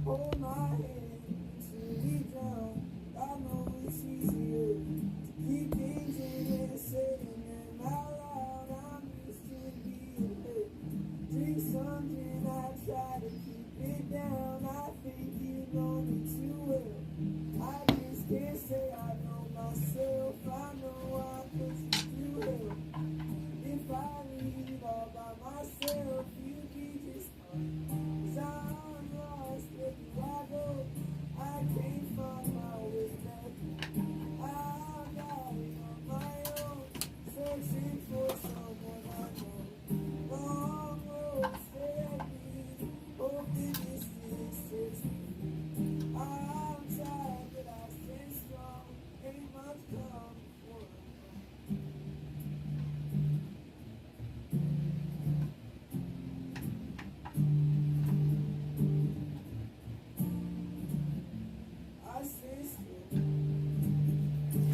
Hold my hand till we drown. I know it's easier to keep things in and saying them out loud. I'm used to being hurt. Drink something, I try to keep it down. I think you know me too well. I just can't say I know myself. I know I put you through hell. If I leave all by myself, you'd be just fine. 'Cause I'm lost, where do I go? I can't find my way back. I'm dying on my own, searching for someone I know. Long road, stay at me, hope that this is me. I'm tired, but I stay strong, ain't much come for it. I stay still.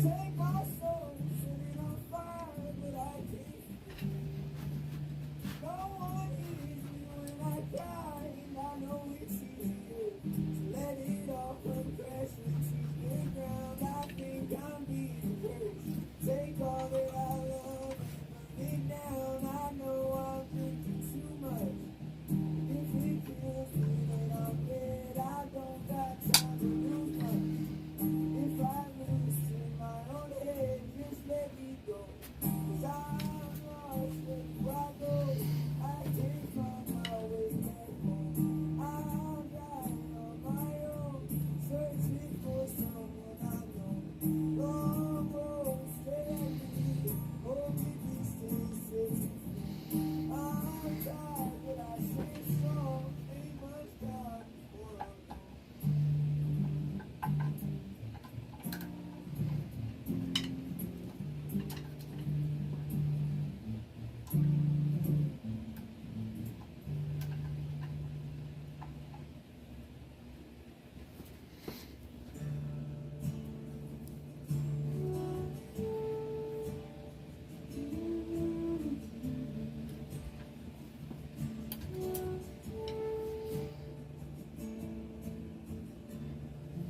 Take my soul, set it on fire, but I can't. No one hears me when I cry, and I know it's easier to let it all come crashing to the ground. I think I'm being cursed. Take all that I love and burn it down. I know I'm drinking too much. If it kills me, then I'm dead. I don't got time to lose much. If I lose to my own head, just let me go. 'Cause I'm lost, where do I go? I can't find my way back home. I'm dying on my own, searching for someone I know. Long road, stay at me, hope that this stays safe. I'm tired, but I stay strong, ain't much time for a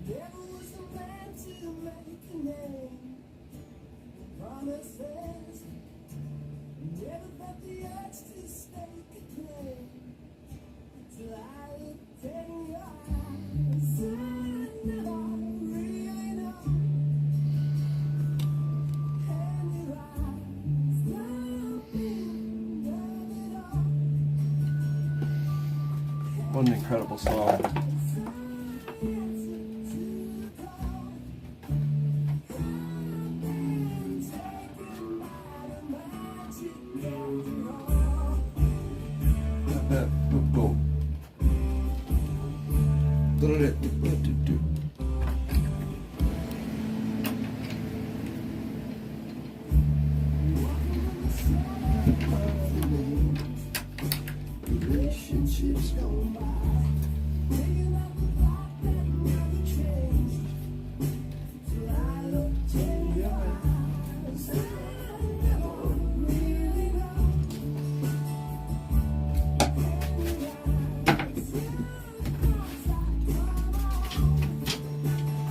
Never was a man to make a name. Promises. Never felt the urge to stake a claim. Till I looked in your eyes, I never really know. And your eyes, nothing of it all. What an incredible song. Boom. Relationships go by, thinking of the thought that never changed. Till I looked in your eyes, I never really know.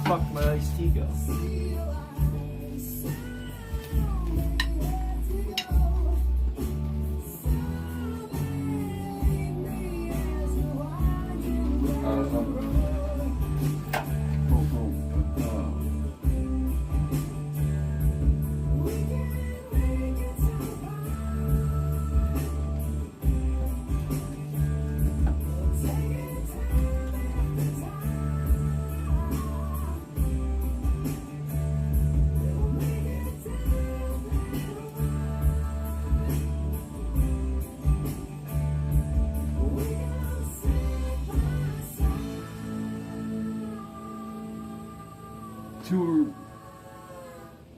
Fuck my iced tea go. Two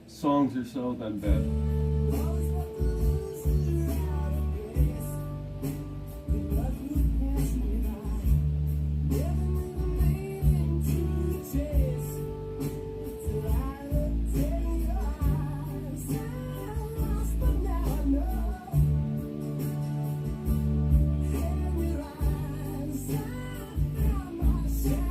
songs or so, then bed. Yeah.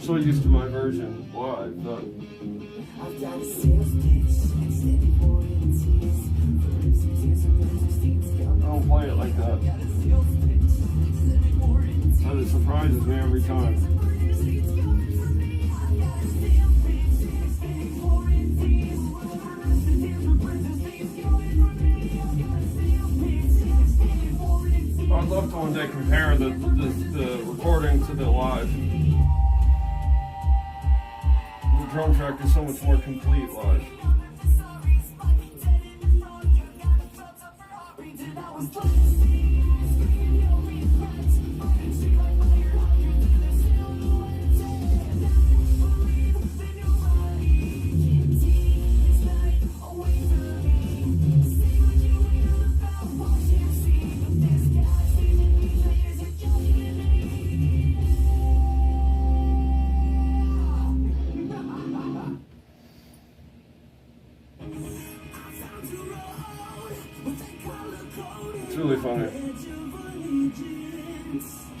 So used to my version. Why? But I don't play it like that. But it surprises me every time. I'd love to one day compare the recording to the live. The drum track is so much more complete live. It's really funny.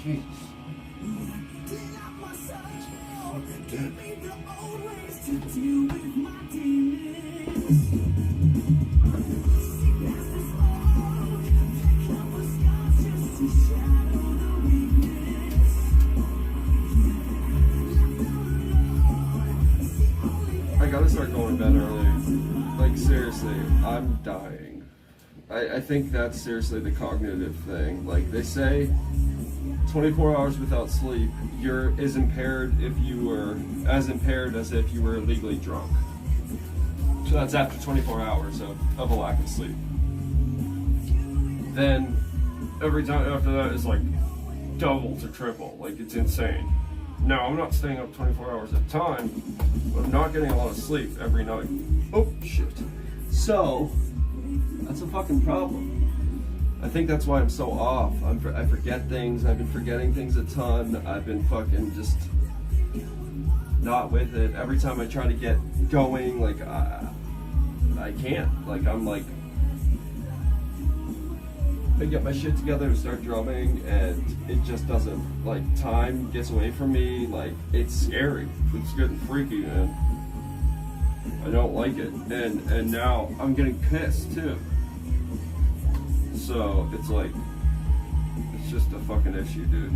Jeez. I gotta start going to bed early. Like, seriously, I'm dying. I think that's seriously the cognitive thing. Like, they say 24 hours without sleep, you're as impaired as if you were illegally drunk. So that's after 24 hours of a lack of sleep. Then every time after that is like double to triple. Like, it's insane. Now, I'm not staying up 24 hours at a time, but I'm not getting a lot of sleep every night. Oh, shit. So, that's a fucking problem. I think that's why I'm so off. I forget things. I've been forgetting things a ton. I've been fucking just not with it. Every time I try to get going, like, I can't. Like, I'm like, I get my shit together to start drumming, and it just doesn't, like, time gets away from me. Like, it's scary. It's getting freaky, man. I don't like it. And now I'm getting pissed, too. So, it's like, it's just a fucking issue, dude.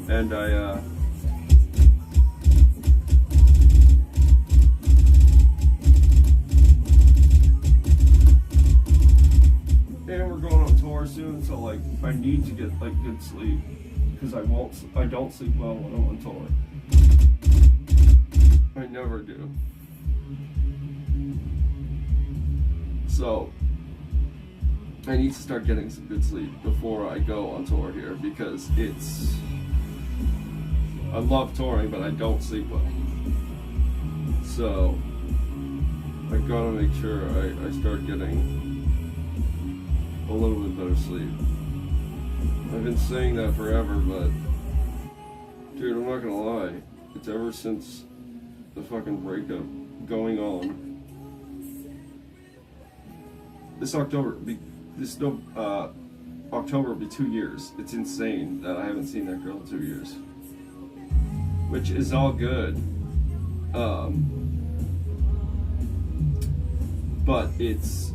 And and we're going on tour soon, so like, I need to get like good sleep, because I don't sleep well when I'm on tour. I never do. So, I need to start getting some good sleep before I go on tour here, because I love touring, but I don't sleep well. So, I gotta make sure I start getting a little bit better sleep. I've been saying that forever, but dude, I'm not gonna lie. It's ever since the fucking breakup going on. This October will be 2 years. It's insane that I haven't seen that girl in 2 years. Which is all good. But it's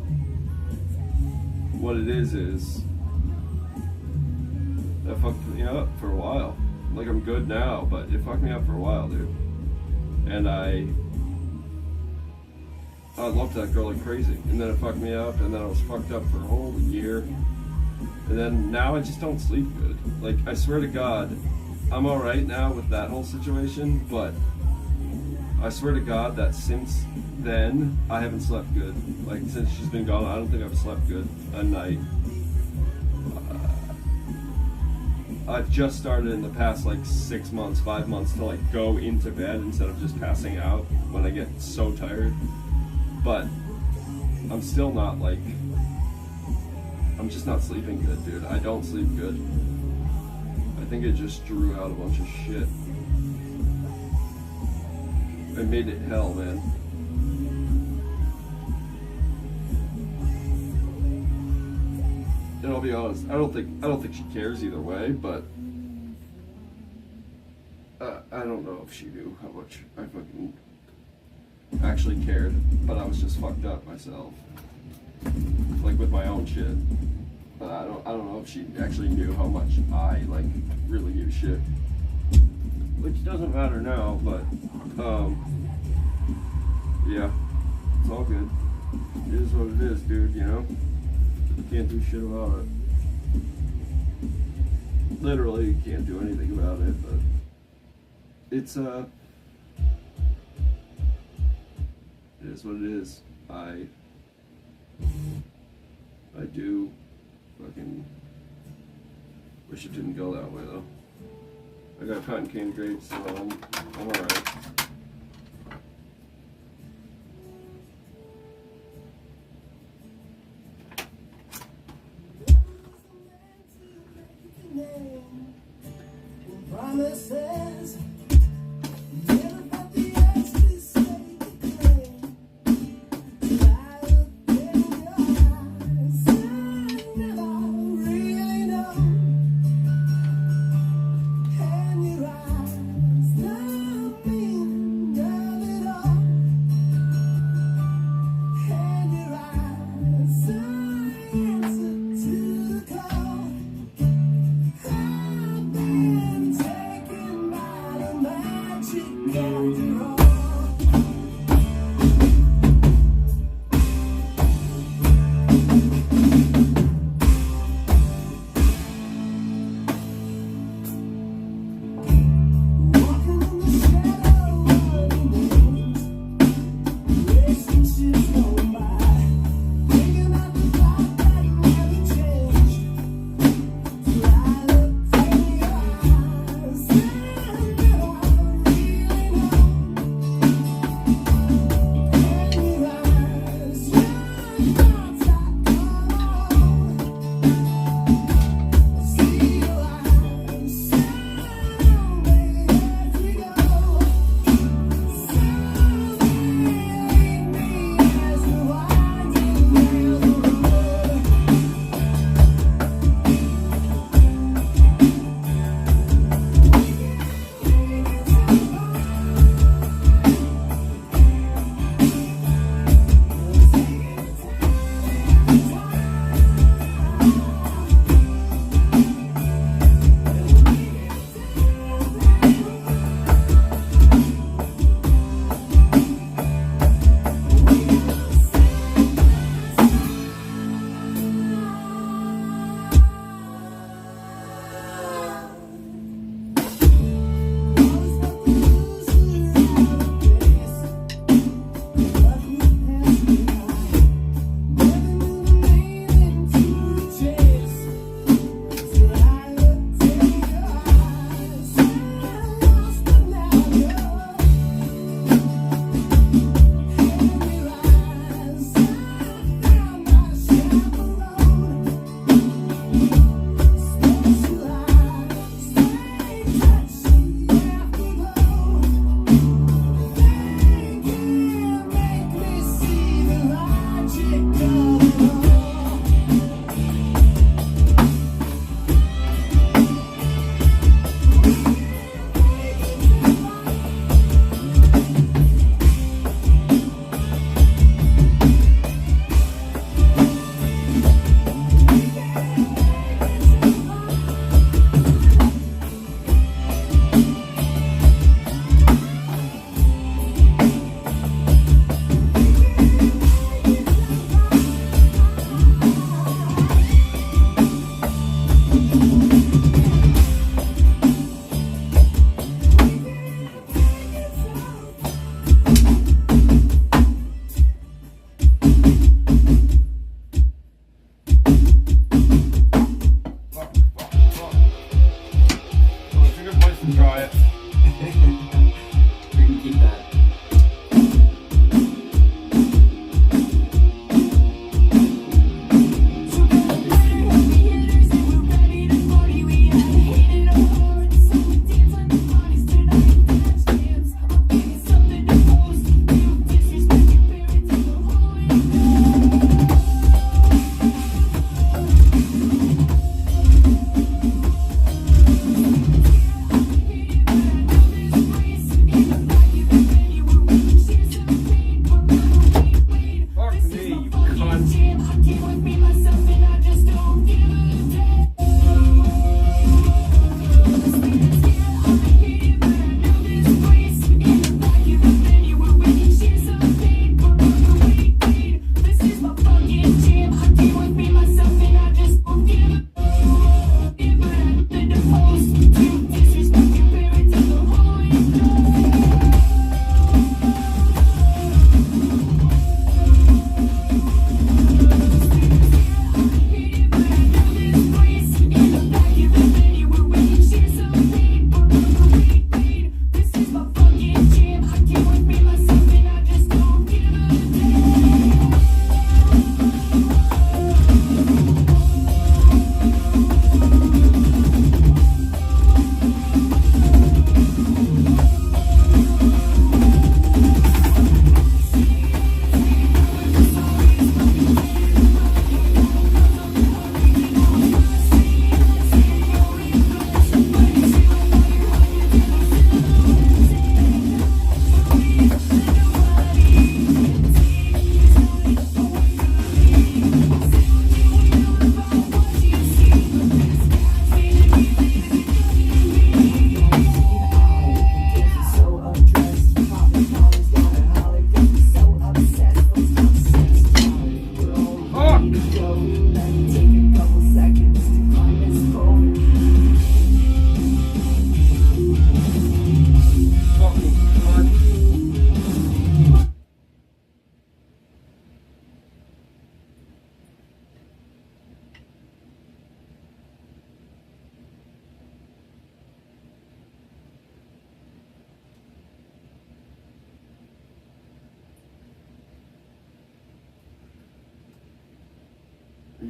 what it is that fucked me up for a while. Like, I'm good now, but it fucked me up for a while, dude. And I loved that girl like crazy, and then it fucked me up, and then I was fucked up for a whole year, and then now I just don't sleep good. Like, I swear to God, I'm alright now with that whole situation, but I swear to God that since then, I haven't slept good. Like, since she's been gone, I don't think I've slept good at night. I've just started in the past, like, 6 months, 5 months to, like, go into bed instead of just passing out when I get so tired. But I'm still not, like, I'm just not sleeping good, dude. I don't sleep good. I think it just drew out a bunch of shit. I made it hell, man. And I'll be honest, I don't think she cares either way, but I don't know if she knew how much I fucking actually cared, but I was just fucked up myself, like with my own shit. I don't know if she actually knew how much I like really give a shit, which doesn't matter now, but yeah, it's all good. It is what it is, dude. You know, can't do shit about it. Literally, you can't do anything about it, but it's it is what it is. I do fucking wish it didn't go that way though. I got cotton candy grapes, so I'm alright. Promises. Never felt the urge to say again. I look in your eyes, I never really know. And your eyes tell me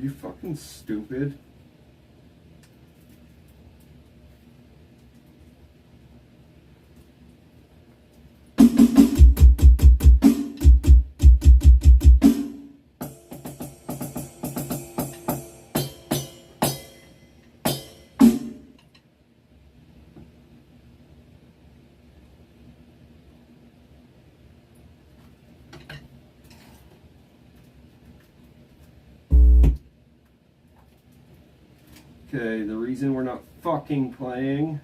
you fucking stupid? Okay, the reason we're not fucking playing.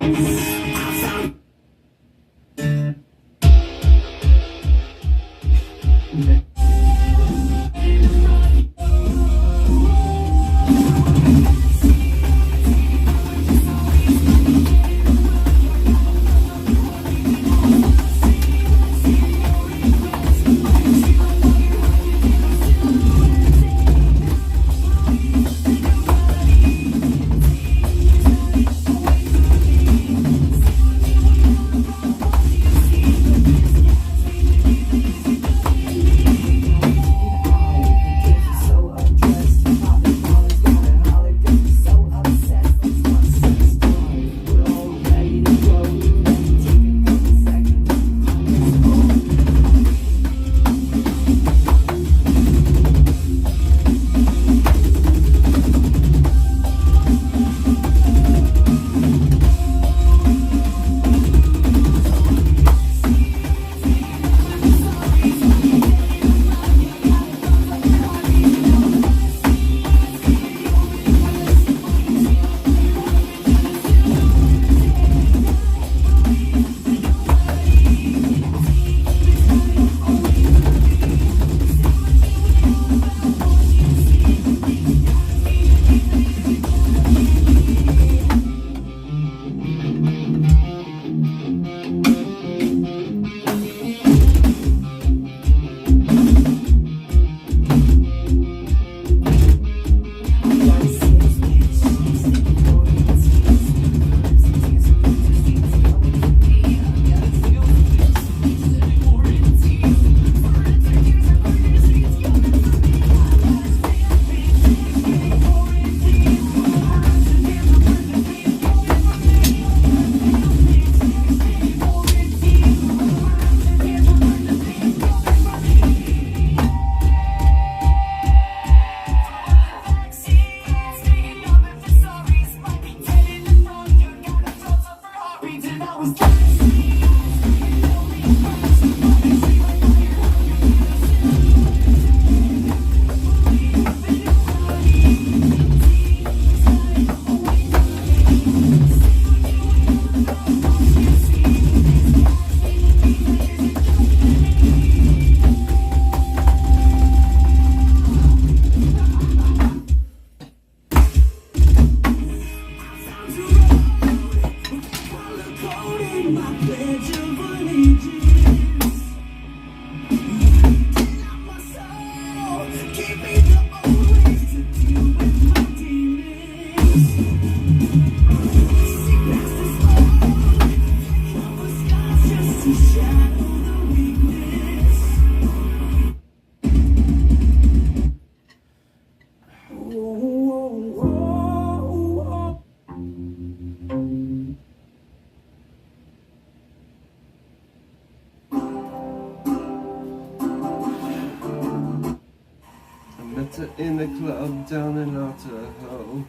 In the club down in Otaho.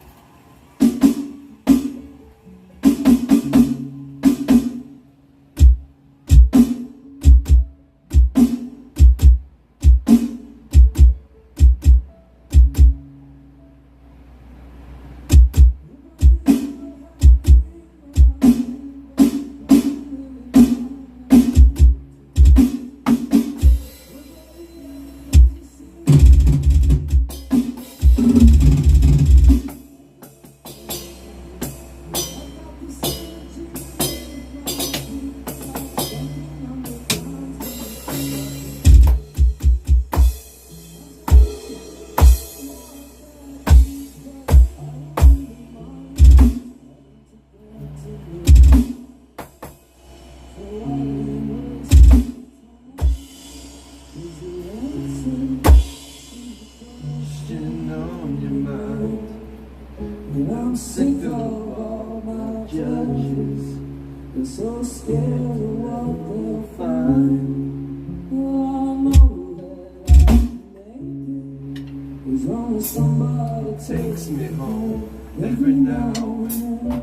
Question on your mind. sick of all my judges. They're so scared of what they'll find. Well, I know that I can make it. There's only somebody takes me home every now and then.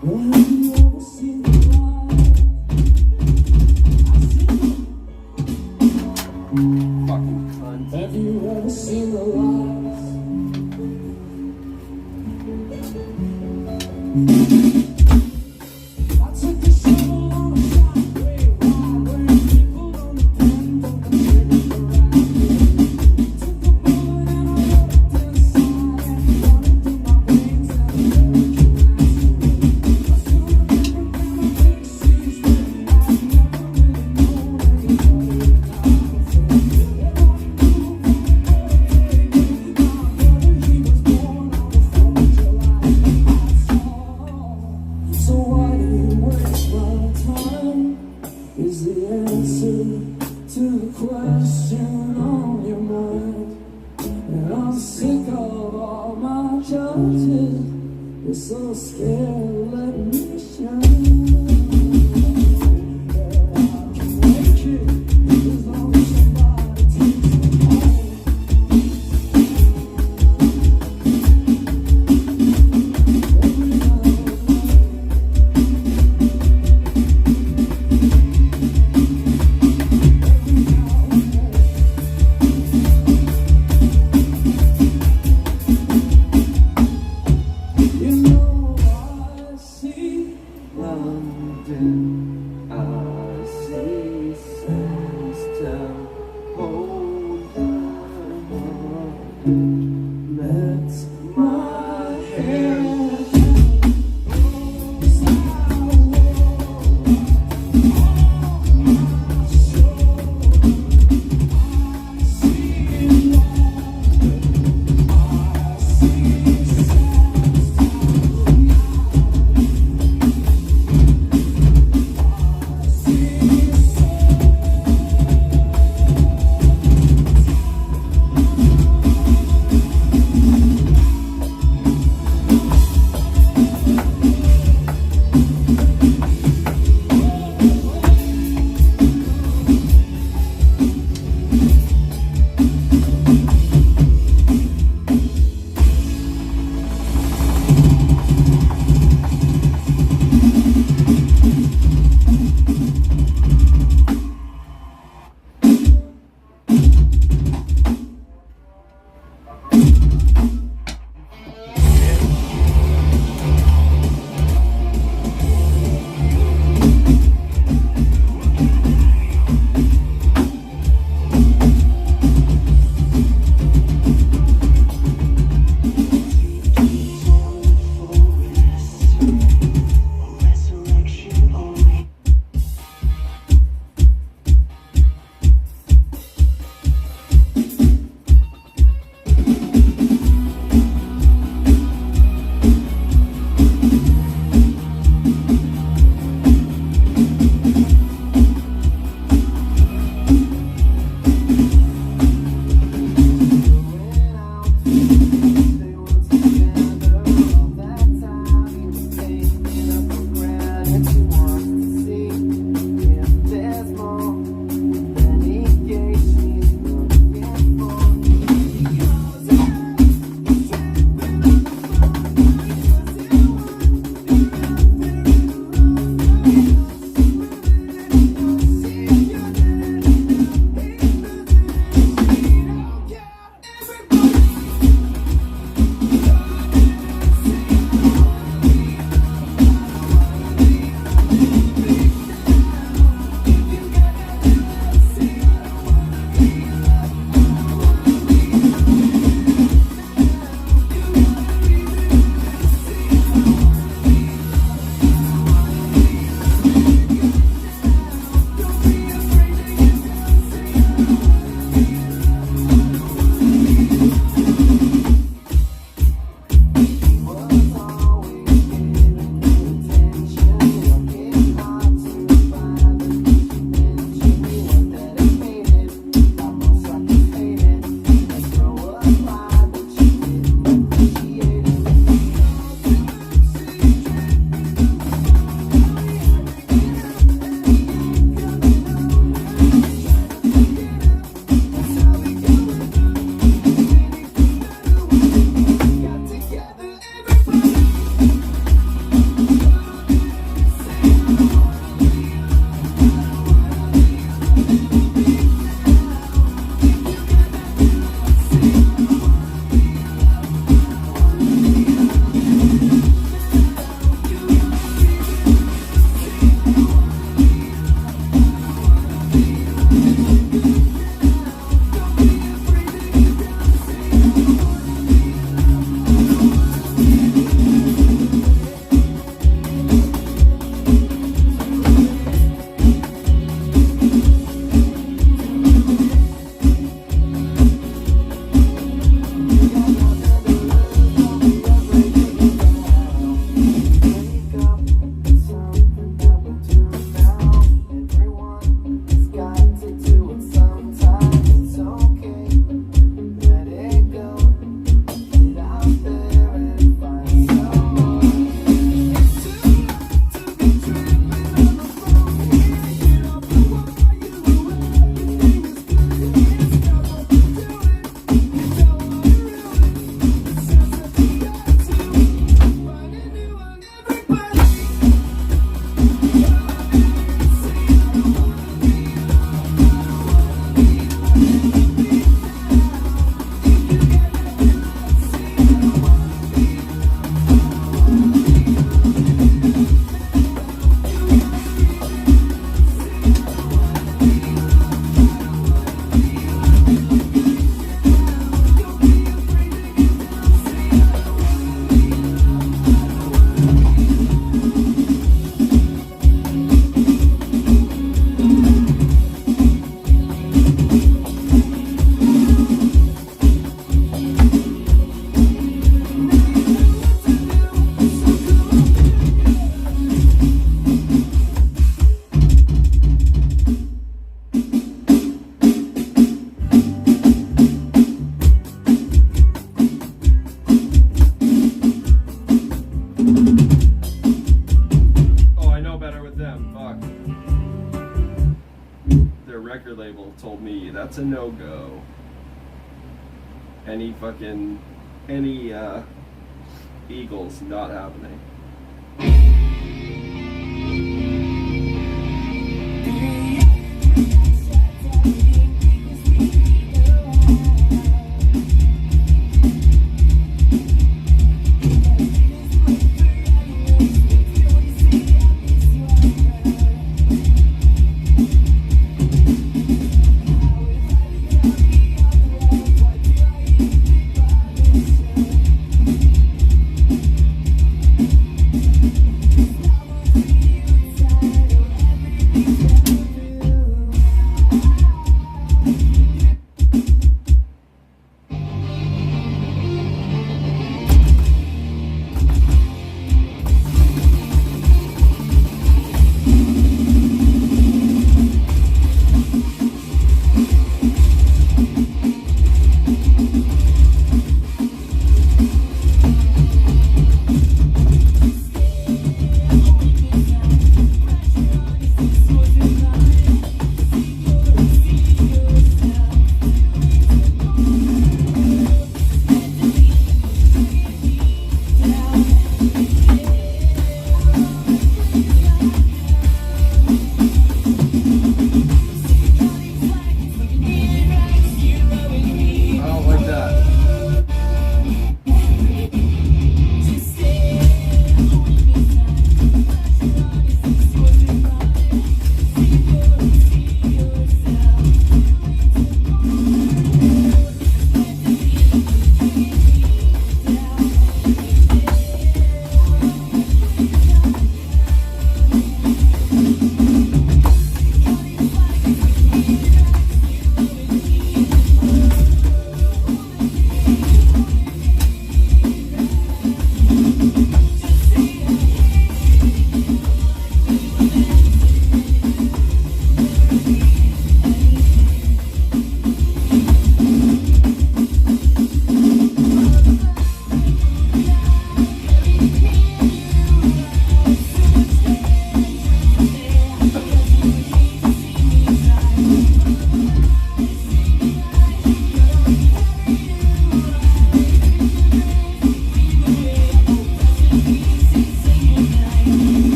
Well, have you ever seen the light? Fucking cunt. Have you ever seen the lights? I took the shovel on a shot, way wide, where people on the bend on the trigger for right. Took the bullet and I wrote it to the side, running through my veins and the American accent. I still remember Grandma Dixie's wedding. I've never really known anybody that I could say. So why do you waste my time? Is the answer to the question on your mind. And I'm sick of all my judges. They're so scared of letting me shine. But I can make it as long as somebody takes me home. Every night. You know I see London, I see Sandstown, hold on, let my hand close I record label told me that's a no-go. Any Eagles, not happening.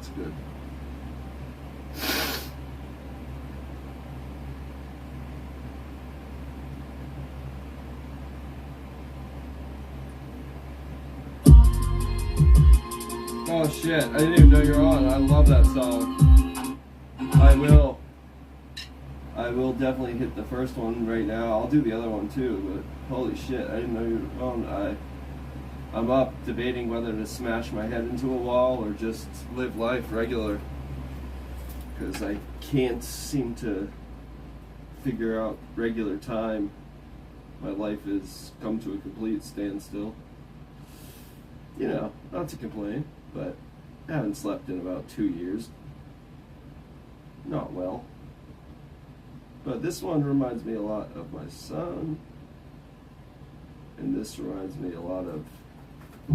That's good. Oh shit, I didn't even know you're on. I love that song. I will definitely hit the first one right now. I'll do the other one too, but holy shit, I didn't know you were on. I'm up debating whether to smash my head into a wall or just live life regular. Because I can't seem to figure out regular time. My life has come to a complete standstill. You know, not to complain, but I haven't slept in about 2 years. Not well. But this one reminds me a lot of my son. And this reminds me a lot of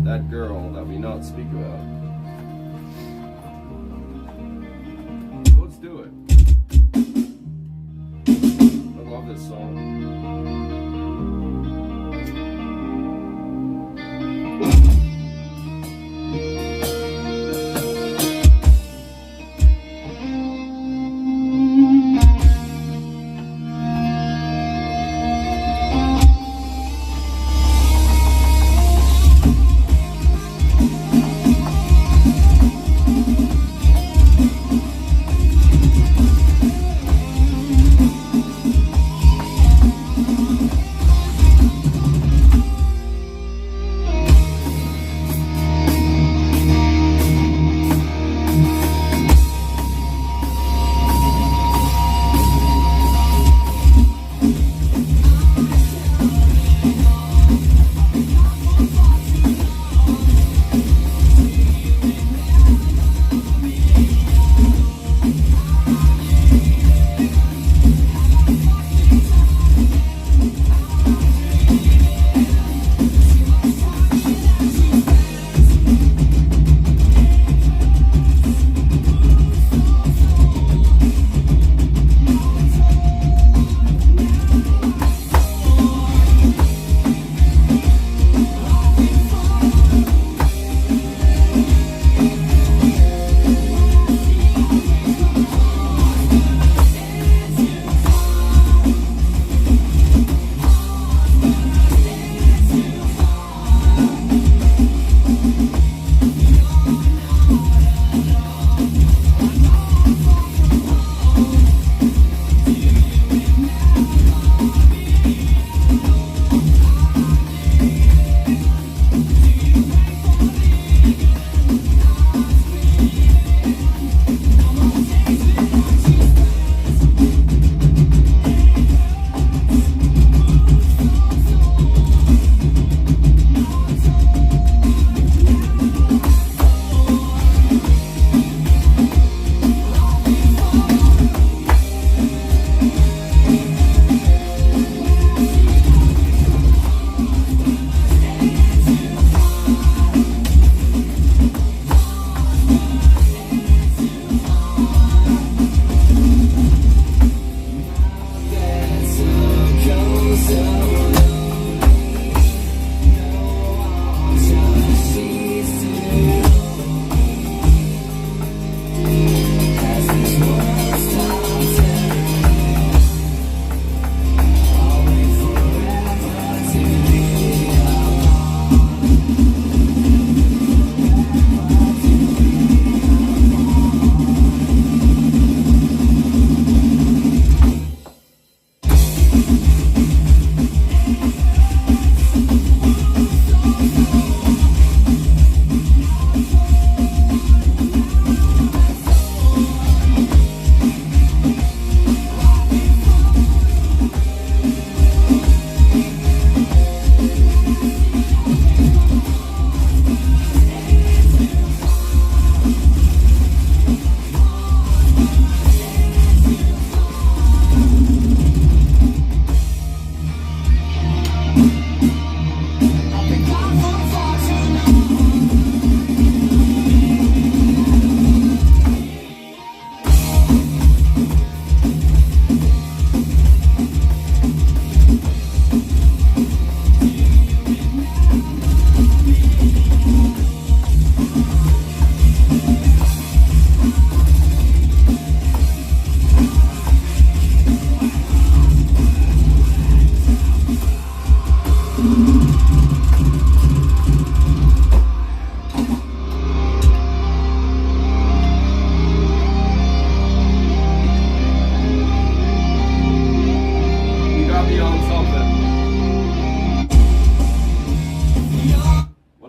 that girl that we not speak about. Let's do it. I love this song.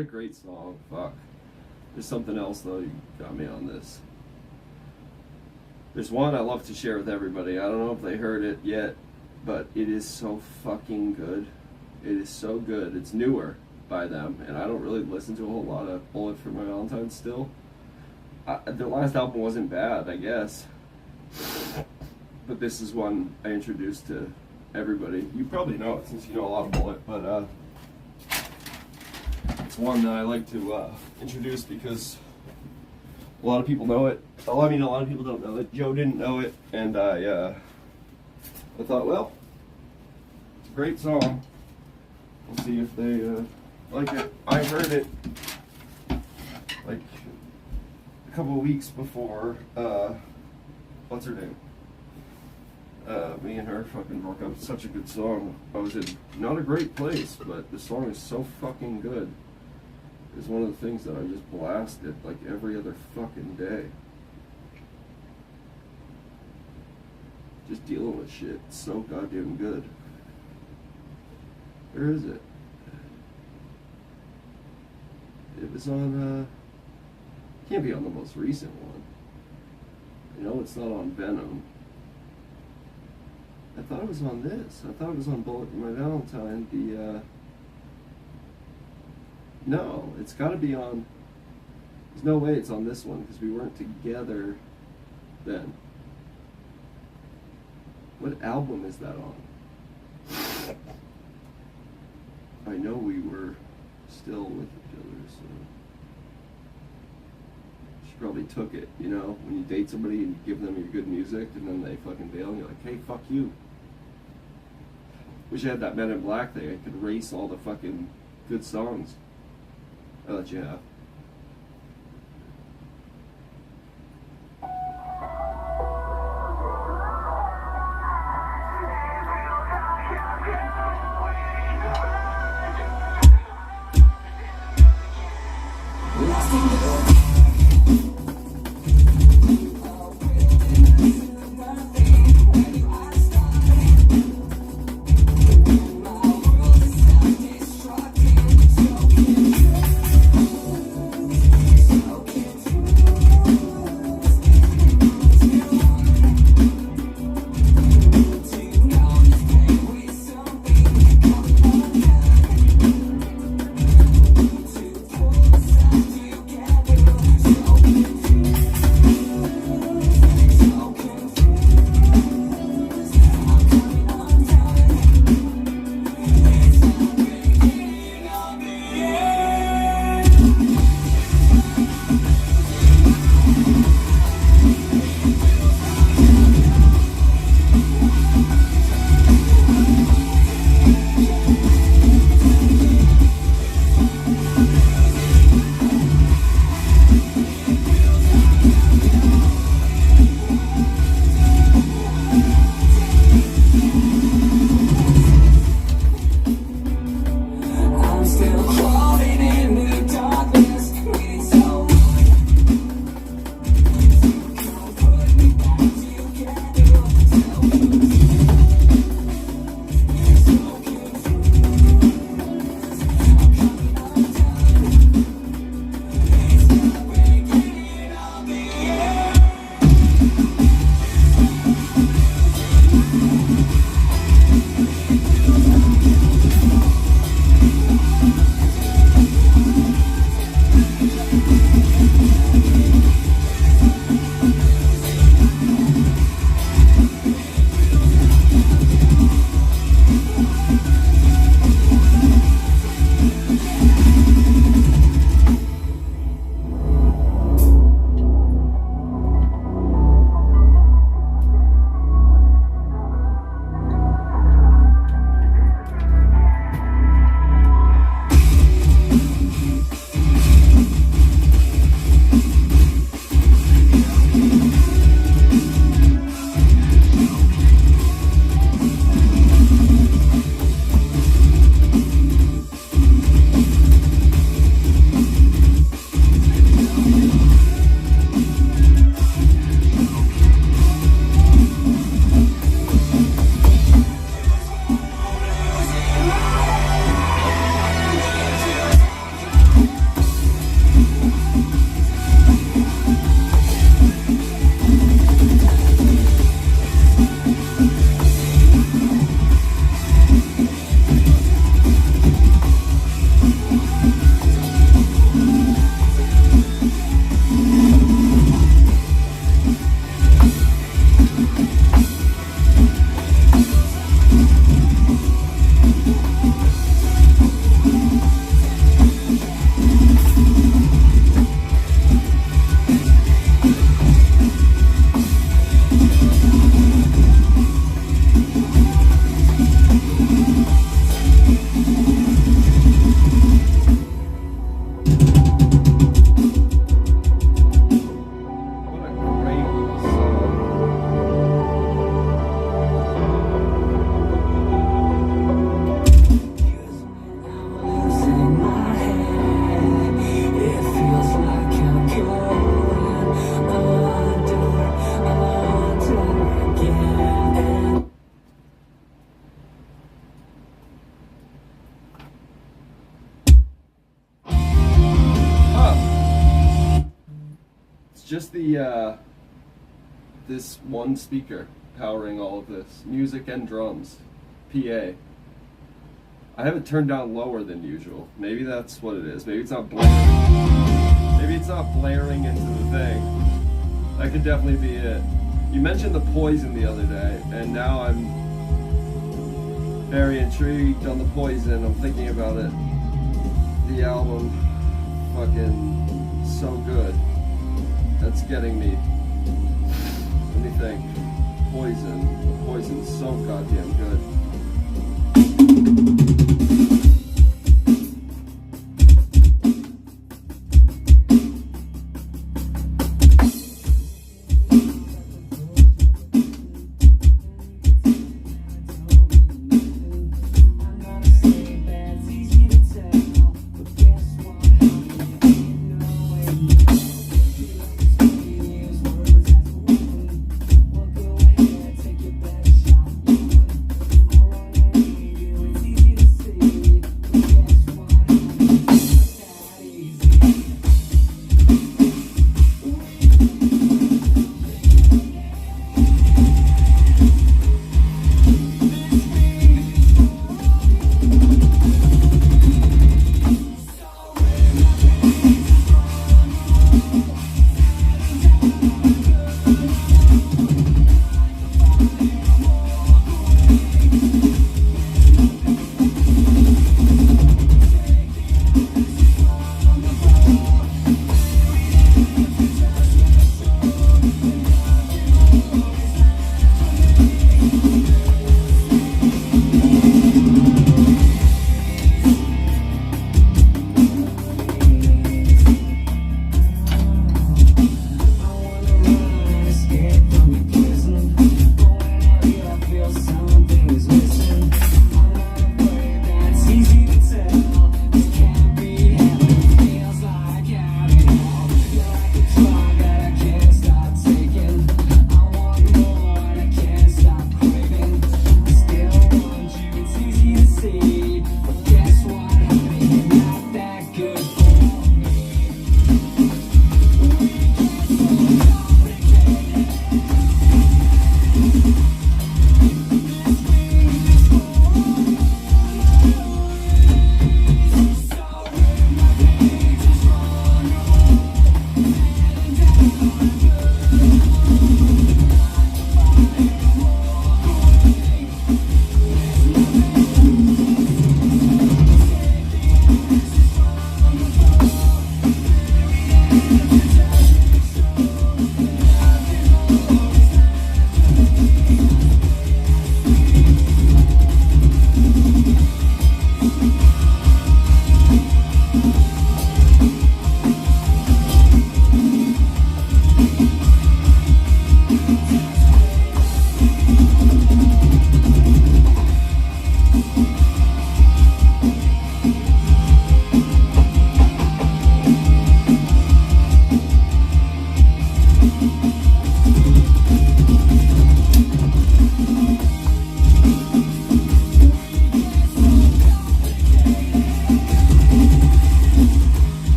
a great song. Fuck. There's something else though. You got me on this. There's one I love to share with everybody. I don't know if they heard it yet, but it is so fucking good. It is so good. It's newer by them, and I don't really listen to a whole lot of Bullet for My Valentine still. Their last album wasn't bad, I guess. But this is one I introduced to everybody. You probably know it since you know a lot of Bullet, but it's one that I like to introduce because a lot of people know it. I mean, a lot of people don't know it. Joe didn't know it, and I thought, well, it's a great song. We'll see if they like it. I heard it like a couple of weeks before, what's her name? Me and her fucking broke up. Such a good song. I was in not a great place, but the song is so fucking good. It's one of the things that I just blasted like every other fucking day. Just dealing with shit. It's so goddamn good. Where is it? It was on, can't be on the most recent one. You know, it's not on Venom. I thought it was on this. I thought it was on Bullet for My Valentine. No, it's gotta be on, there's no way it's on this one, because we weren't together then. What album is that on? I know we were still with each other, so she probably took it, you know, when you date somebody and you give them your good music and then they fucking bail and you're like, hey, fuck you. Wish I had that Men in Black thing. I could erase all the fucking good songs. I'll let you have. I'm still crawling in the darkness. just the this one speaker powering all of this. Music and drums. PA. I have it turned down lower than usual. Maybe that's what it is. Maybe it's not blaring. Maybe it's not blaring into the thing. That could definitely be it. You mentioned the Poison the other day, and now I'm very intrigued on the Poison. I'm thinking about it. The album, fucking so good. That's getting me. Let me think. Poison. The Poison's so goddamn good. It's easy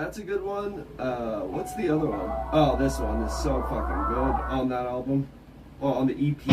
That's a good one. What's the other one? Oh, this one is so fucking good on that album. Well, on the EP.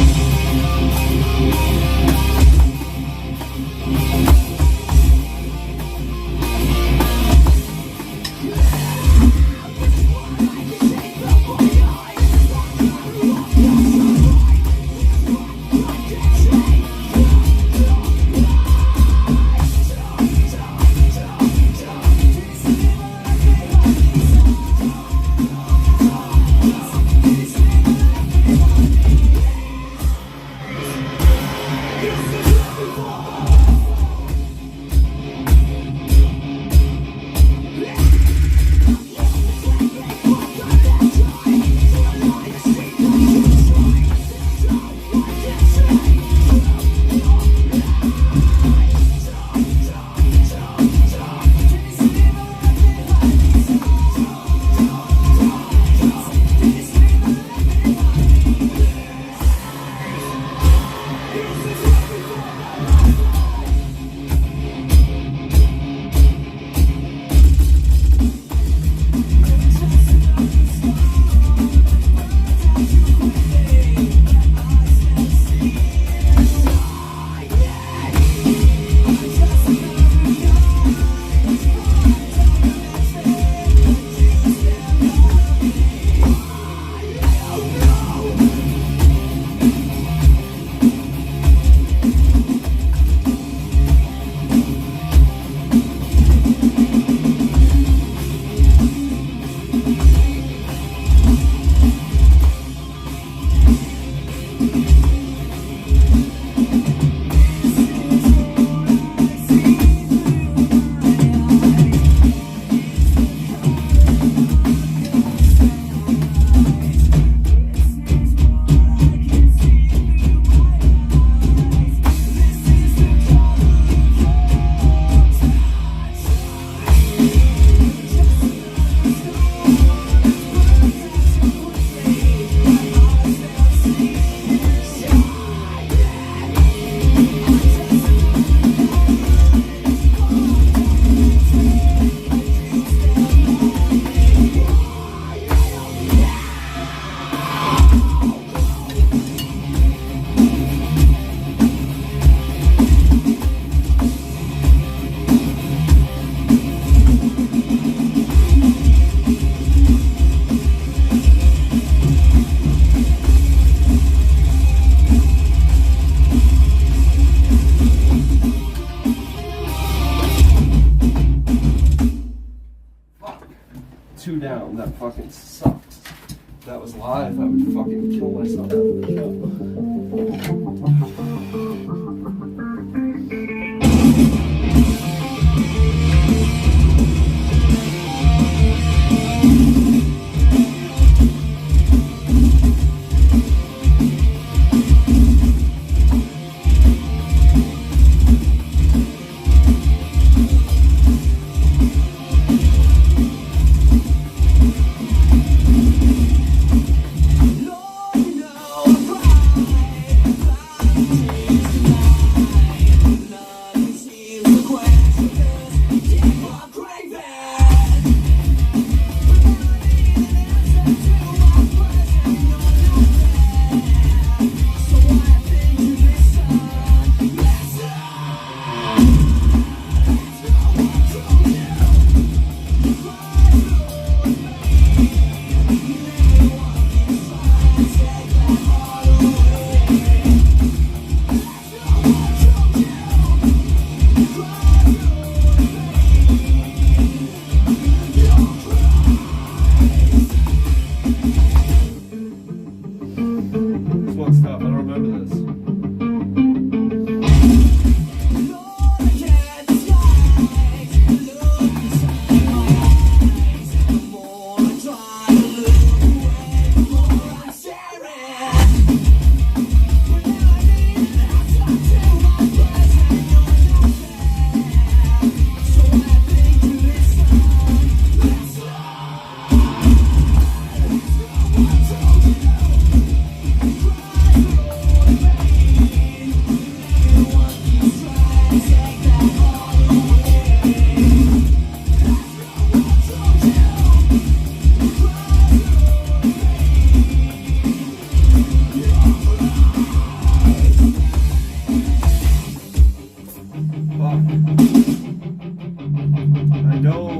Two down. That fucking sucks. If that was live, I would fucking kill myself after the Lord, you know I'm crying.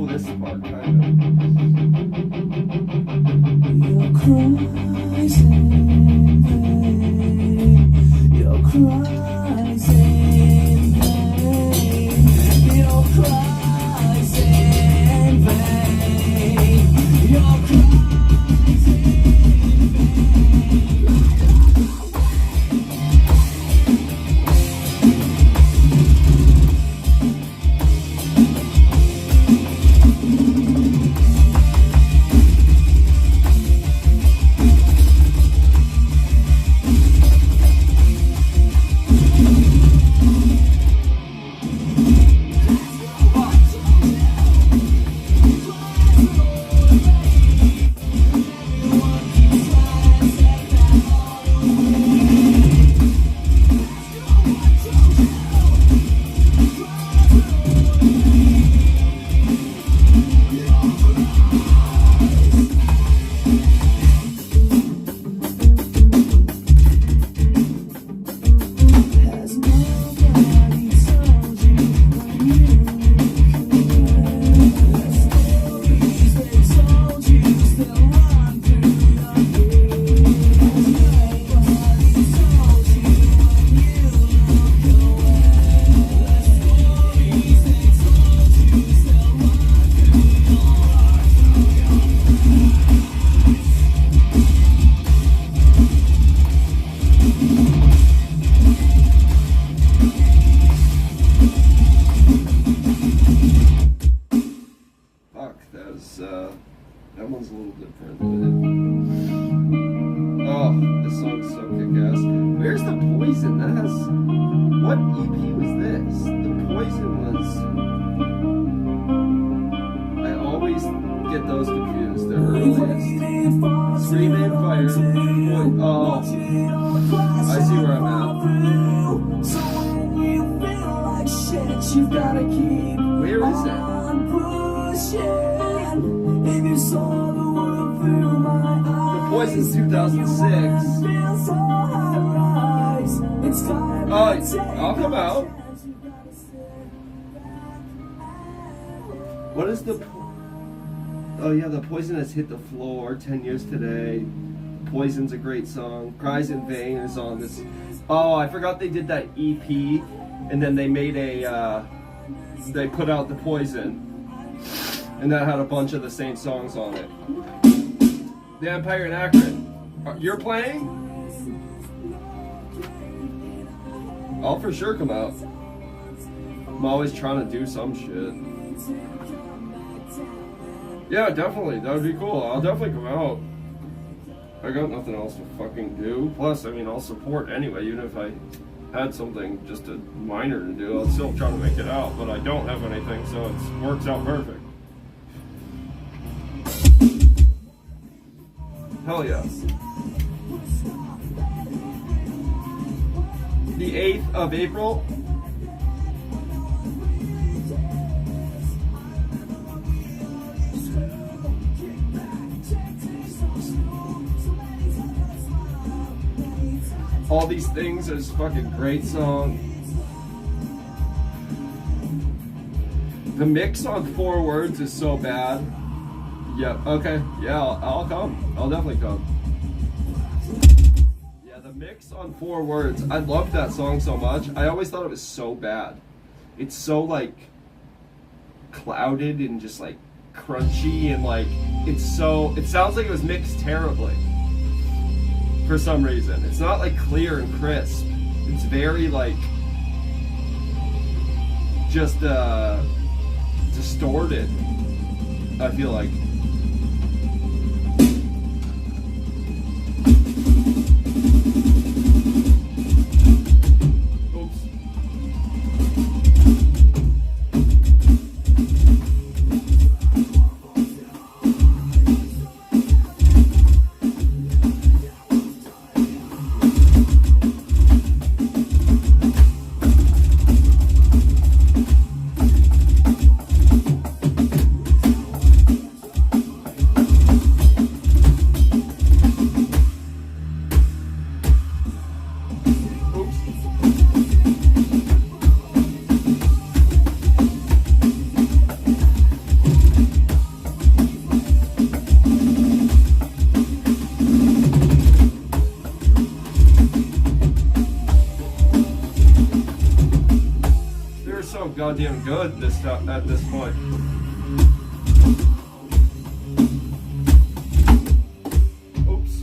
know this part, kind of. Your cries in vain. Your cries in vain. Your cries in vain. Your cries in vain. That one's a little different. Oh, this song's so kick-ass. Where's the Poison? That has... What EP was this? The Poison was... I always get those confused. The earliest. Screaming Fire. Oh. I see where I'm at. So when you feel like shit, you gotta keep Where is it? on pushing. If you saw the world through my eyes, The Poison's 2006. Oh, I'll come out. What is the... Oh yeah, The Poison has hit the floor. 10 years today. Poison's a great song. Cries in Vain is on this. Oh, I forgot they did that EP, and then they made a... they put out The Poison. And that had a bunch of the same songs on it. The Empire in Akron. You're playing? I'll for sure come out. I'm always trying to do some shit. Yeah, definitely. That would be cool. I'll definitely come out. I got nothing else to fucking do. Plus, I mean, I'll support anyway, even if I had something just a minor to do. I'll still try to make it out, but I don't have anything, so it works out perfect. Hell yeah. The 8th of April. All These Things is a fucking great song. The mix on 4 words is so bad. Yep, okay. Yeah, I'll come. I'll definitely come. Yeah, the mix on 4 words. I loved that song so much. I always thought it was so bad. It's so, like, clouded and just, like, crunchy and, like, it's so... It sounds like it was mixed terribly. For some reason. It's not, like, clear and crisp. It's very, like... just, distorted. I feel like. fucking good at this point. Oops.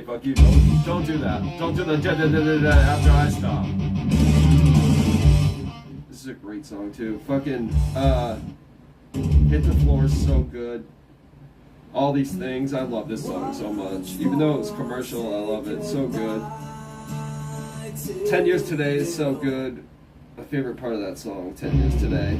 Fuck you, don't do that. Don't do the da after I stop. This is a great song too. Fucking Hit the Floor is so good. All these things, I love this song so much. Even though it's commercial, I love it. So good. 10 Years Today is so good. My favorite part of that song, 10 Years Today.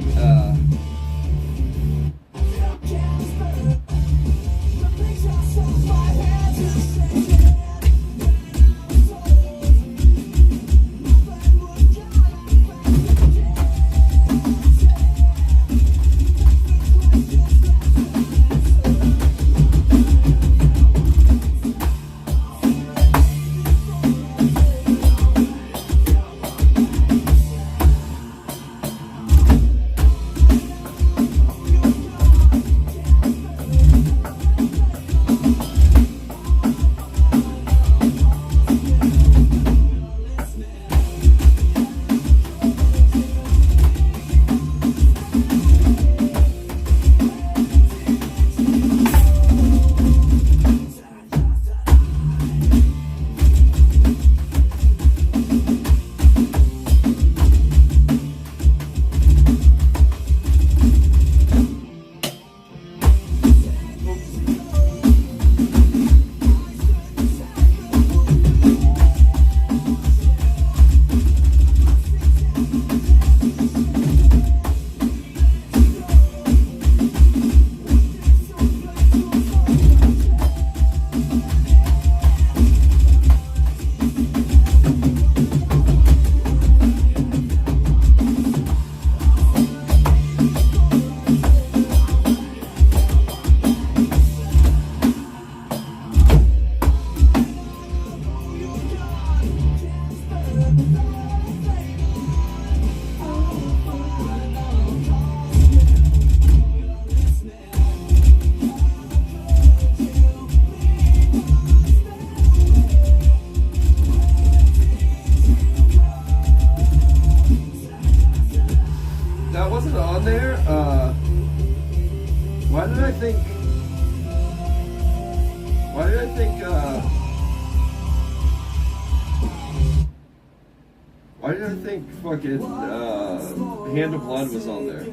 Why did I think fucking Hand of Blood was on there?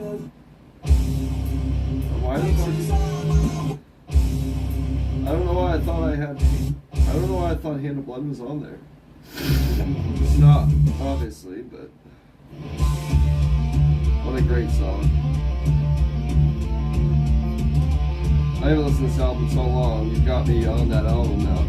Why the fuck? I don't know why I thought I had. I don't know why I thought Hand of Blood was on there. It's not, obviously, but what a great song. I haven't listened to this album so long. You've got me on that album now.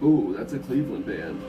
Ooh, that's a Cleveland band.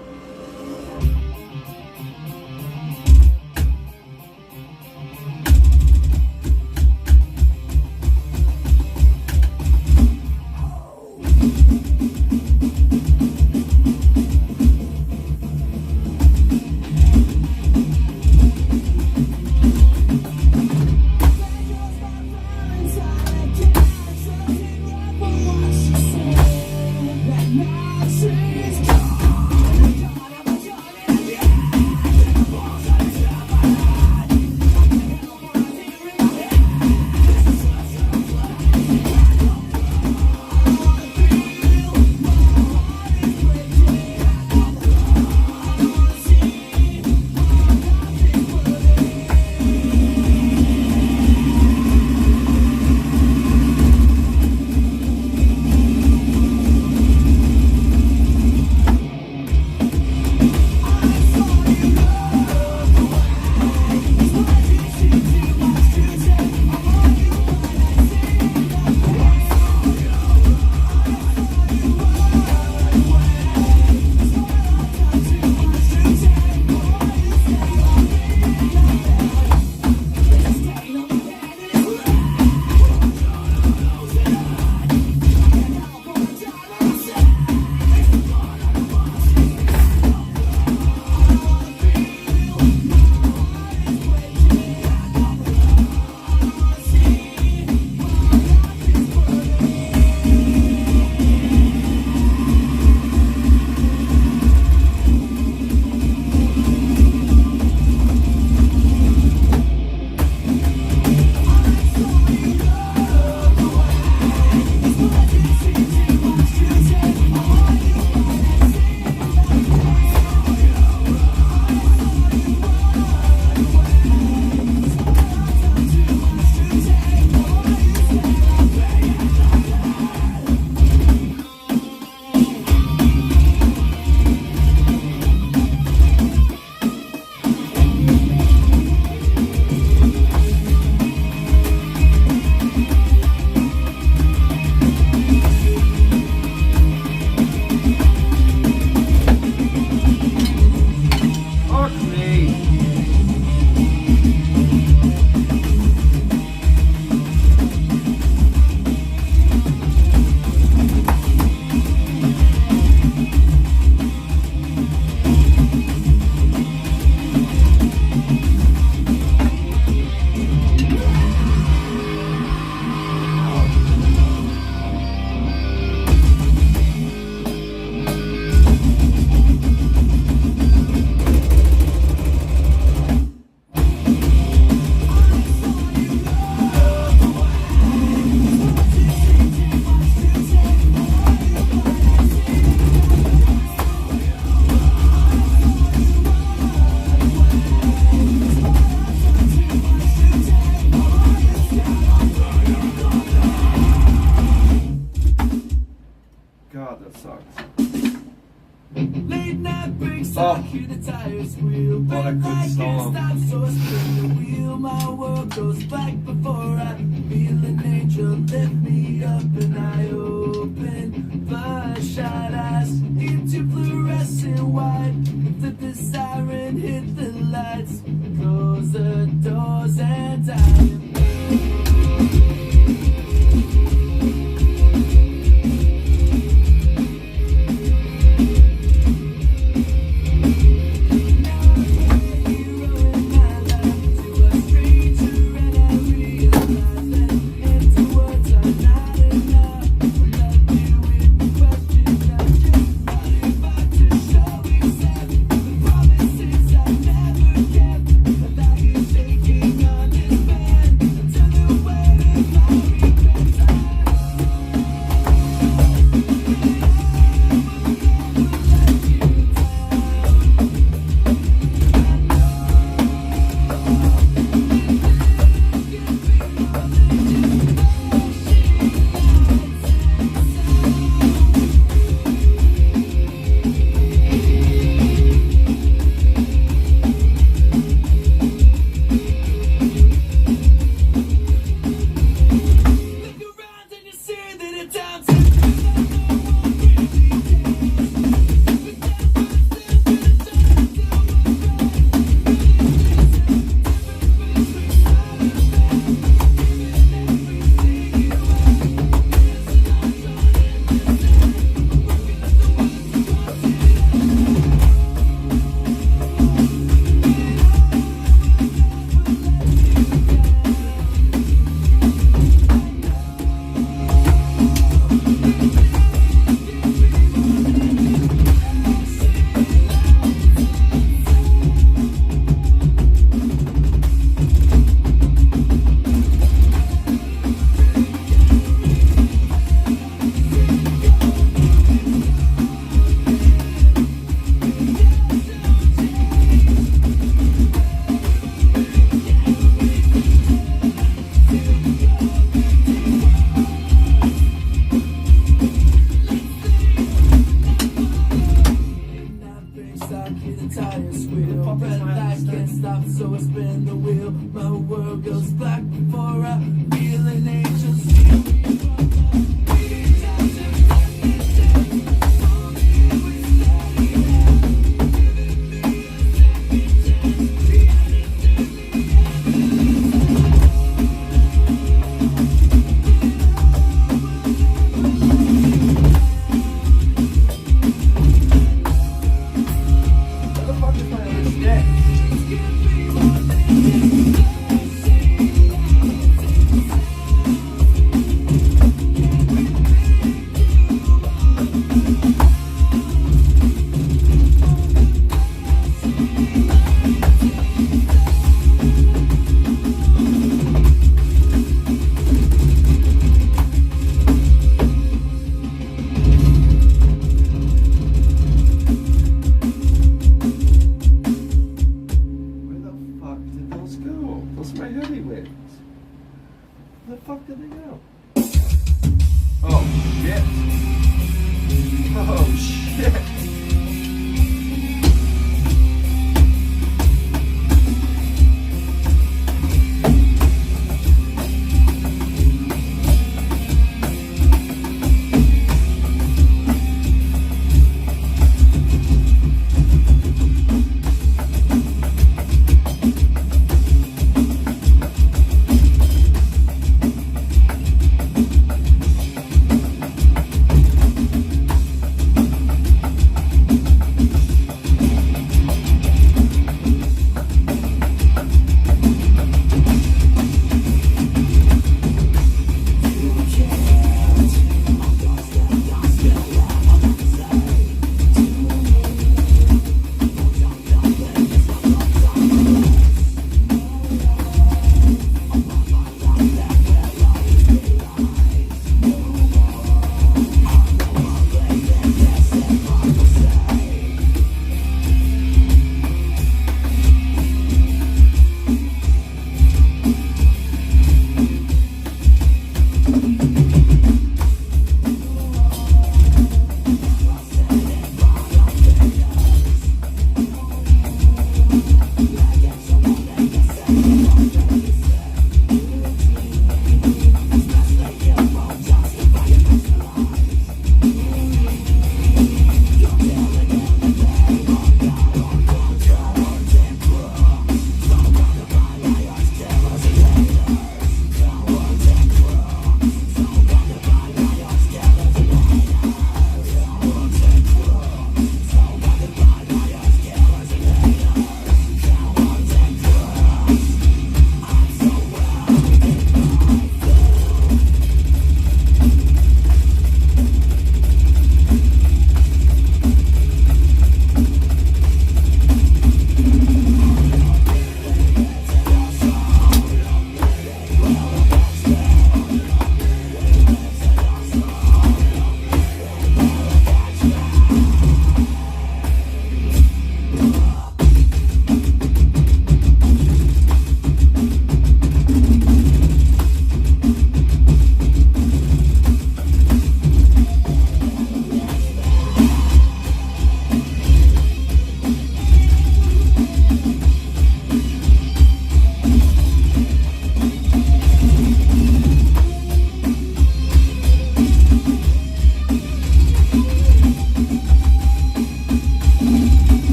Oh, what a good song. My world goes black before I feel an angel lift me up and I open. open, bloodshot eyes into fluorescent white. Flip the siren, hit the lights, close the doors and die. So I spin the wheel, my world goes black before I feel an angel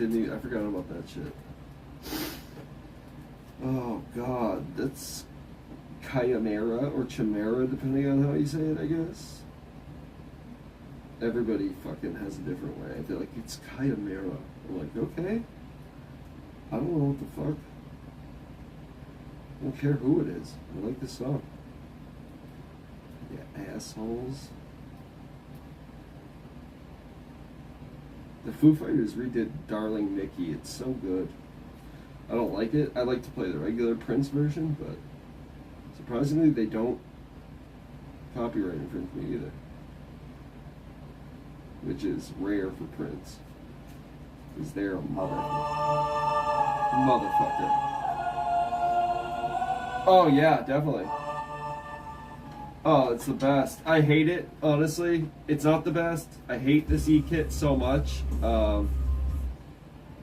I forgot about that shit. Oh god, that's Chimera or Chimera, depending on how you say it, I guess. Everybody fucking has a different way. I feel like it's Chimera. I'm like, okay. I don't know what the fuck. I don't care who it is. I like this song. Yeah, assholes. The Foo Fighters redid Darling Nikki. It's so good. I don't like it. I like to play the regular Prince version, but surprisingly they don't copyright infringe me either. Which is rare for Prince. Because they're a motherfucker. Oh yeah, definitely. Oh, it's the best. I hate it, honestly. It's not the best. I hate this E-kit so much.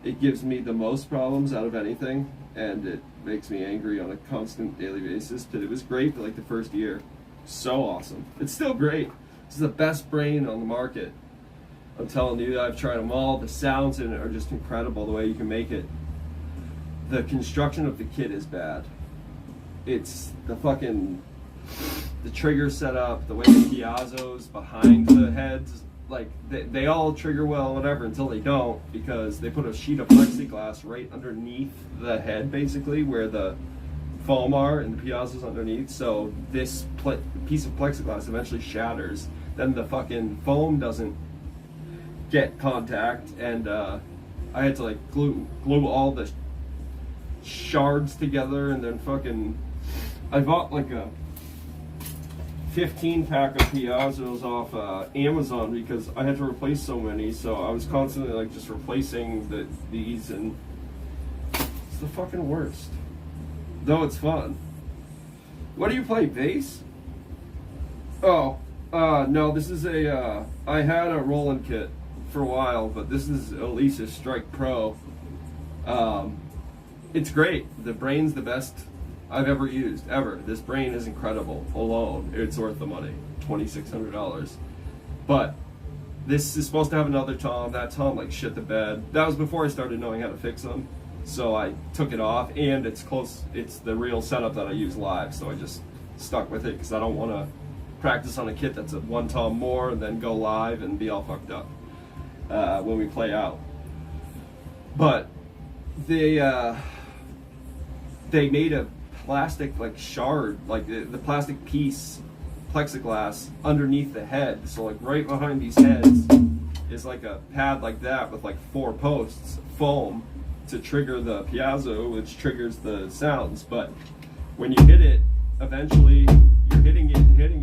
It gives me the most problems out of anything, and it makes me angry on a constant daily basis. But it was great for like the first year. So awesome. It's still great. This is the best brain on the market. I'm telling you, I've tried them all. The sounds in it are just incredible, the way you can make it. The construction of the kit is bad. It's the trigger setup, the way the piezo's behind the heads, like they all trigger well, whatever, until they don't, because they put a sheet of plexiglass right underneath the head, basically, where the foam are and the piezo's underneath. So this piece of plexiglass eventually shatters. Then the fucking foam doesn't get contact, and I had to like glue all the shards together, and then fucking I bought like a 15 pack of piezos off Amazon because I had to replace so many, so I was constantly like just replacing these, and it's the fucking worst. Though it's fun. What do you play, bass? Oh, no, this is a I had a Roland kit for a while, but this is Alesis Strike Pro. It's great. The brain's the best I've ever used, ever. This brain is incredible. Alone, it's worth the money, $2,600. But this is supposed to have another tom. That tom like shit the bed. That was before I started knowing how to fix them, so I took it off. And it's close. It's the real setup that I use live, so I just stuck with it because I don't want to practice on a kit that's a one tom more and then go live and be all fucked up when we play out. But they made a plastic like shard, like the plastic piece, plexiglass underneath the head. So like right behind these heads is like a pad like that with like 4 posts, foam to trigger the piezo, which triggers the sounds. But when you hit it, eventually you're hitting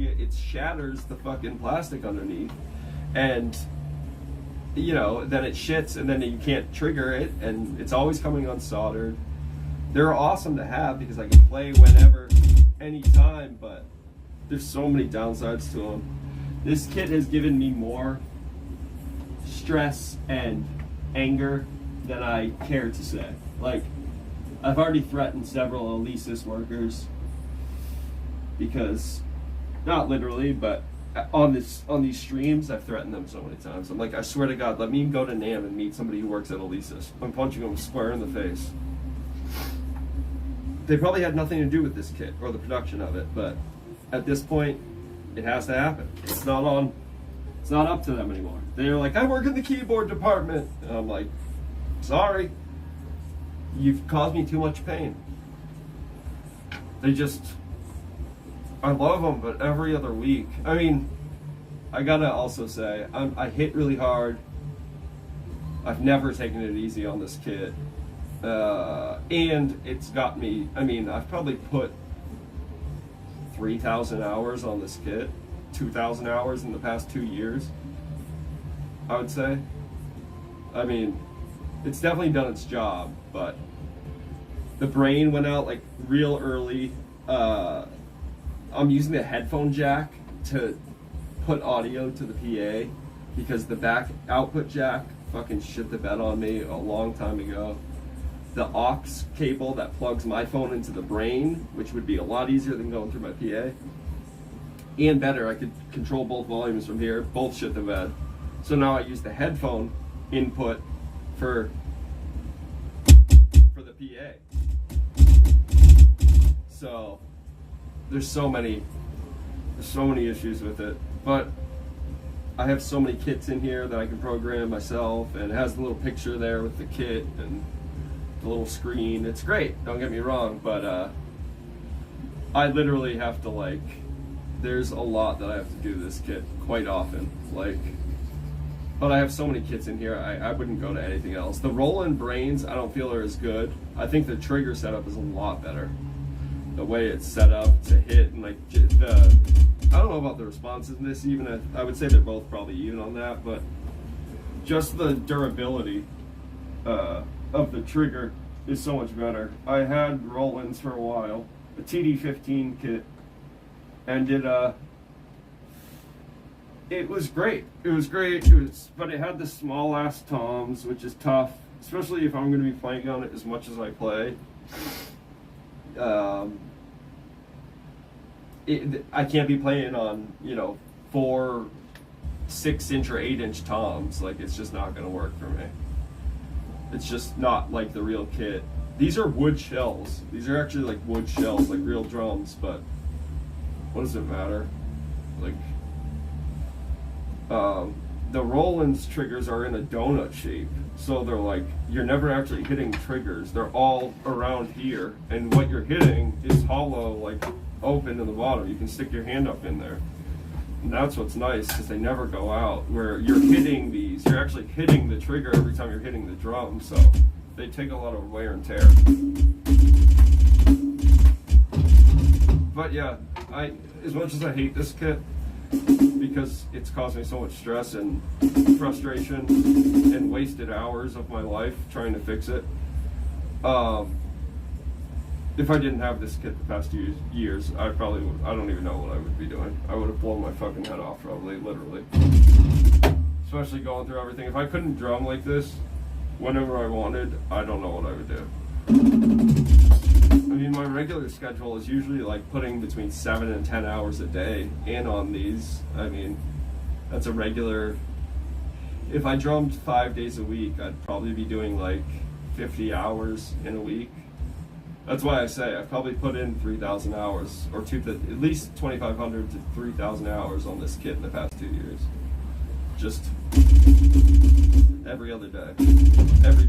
it, it shatters the fucking plastic underneath, and you know, then it shits, and then you can't trigger it, and it's always coming unsoldered. They're awesome to have because I can play whenever, anytime, but there's so many downsides to them. This kit has given me more stress and anger than I care to say. Like, I've already threatened several Alesis workers because, not literally, but on these streams, I've threatened them so many times. I'm like, I swear to God, let me go to NAMM and meet somebody who works at Alesis. I'm punching them square in the face. They probably had nothing to do with this kit or the production of it, but at this point, it has to happen. It's not up to them anymore. They're like, I work in the keyboard department. And I'm like, sorry, you've caused me too much pain. I love them, but every other week. I mean, I gotta also say, I hit really hard. I've never taken it easy on this kit. And it's got me, I mean, I've probably put 3,000 hours on this kit, 2,000 hours in the past 2 years, I would say. I mean, it's definitely done its job, but the brain went out like real early. I'm using the headphone jack to put audio to the PA because the back output jack fucking shit the bed on me a long time ago. The aux cable that plugs my phone into the brain, which would be a lot easier than going through my PA. And better, I could control both volumes from here, both shit the bed. So now I use the headphone input for PA. So there's so many issues with it, but I have so many kits in here that I can program myself, and it has the little picture there with the kit and the little screen. It's great, don't get me wrong, but I literally have to, like, there's a lot that I have to do this kit quite often, like, but I have so many kits in here, I wouldn't go to anything else. The Roland brains, I don't feel are as good. I think the trigger setup is a lot better. The way it's set up to hit, and like I don't know about the responsiveness even. I would say they're both probably even on that, but just the durability of the trigger is so much better. I had Roland's for a while, a TD15 kit, and it was great. It was great. But it had the small ass toms, which is tough, especially if I'm going to be playing on it as much as I play. I can't be playing on, 4, 6-inch or 8-inch toms. Like, it's just not going to work for me. It's just not like the real kit. These are wood shells. These are actually like wood shells, like real drums, but what does it matter? Like, the Roland's triggers are in a donut shape, so they're like, you're never actually hitting triggers. They're all around here, and what you're hitting is hollow, like open in the bottom. You can stick your hand up in there, and that's what's nice, because they never go out. Where you're hitting these, you're actually hitting the trigger every time you're hitting the drum, so they take a lot of wear and tear. But yeah, as much as I hate this kit, because it's caused me so much stress and frustration and wasted hours of my life trying to fix it. If I didn't have this kit the past years, I probably would, I don't even know what I would be doing. I would have blown my fucking head off, probably, literally. Especially going through everything. If I couldn't drum like this whenever I wanted, I don't know what I would do. I mean, my regular schedule is usually like putting between 7 and 10 hours a day in on these. I mean, that's a regular. If I drummed 5 days a week, I'd probably be doing like 50 hours in a week. That's why I say I've probably put in 3,000 hours, or at least 2,500 to 3,000 hours on this kit in the past 2 years. Just every other day, every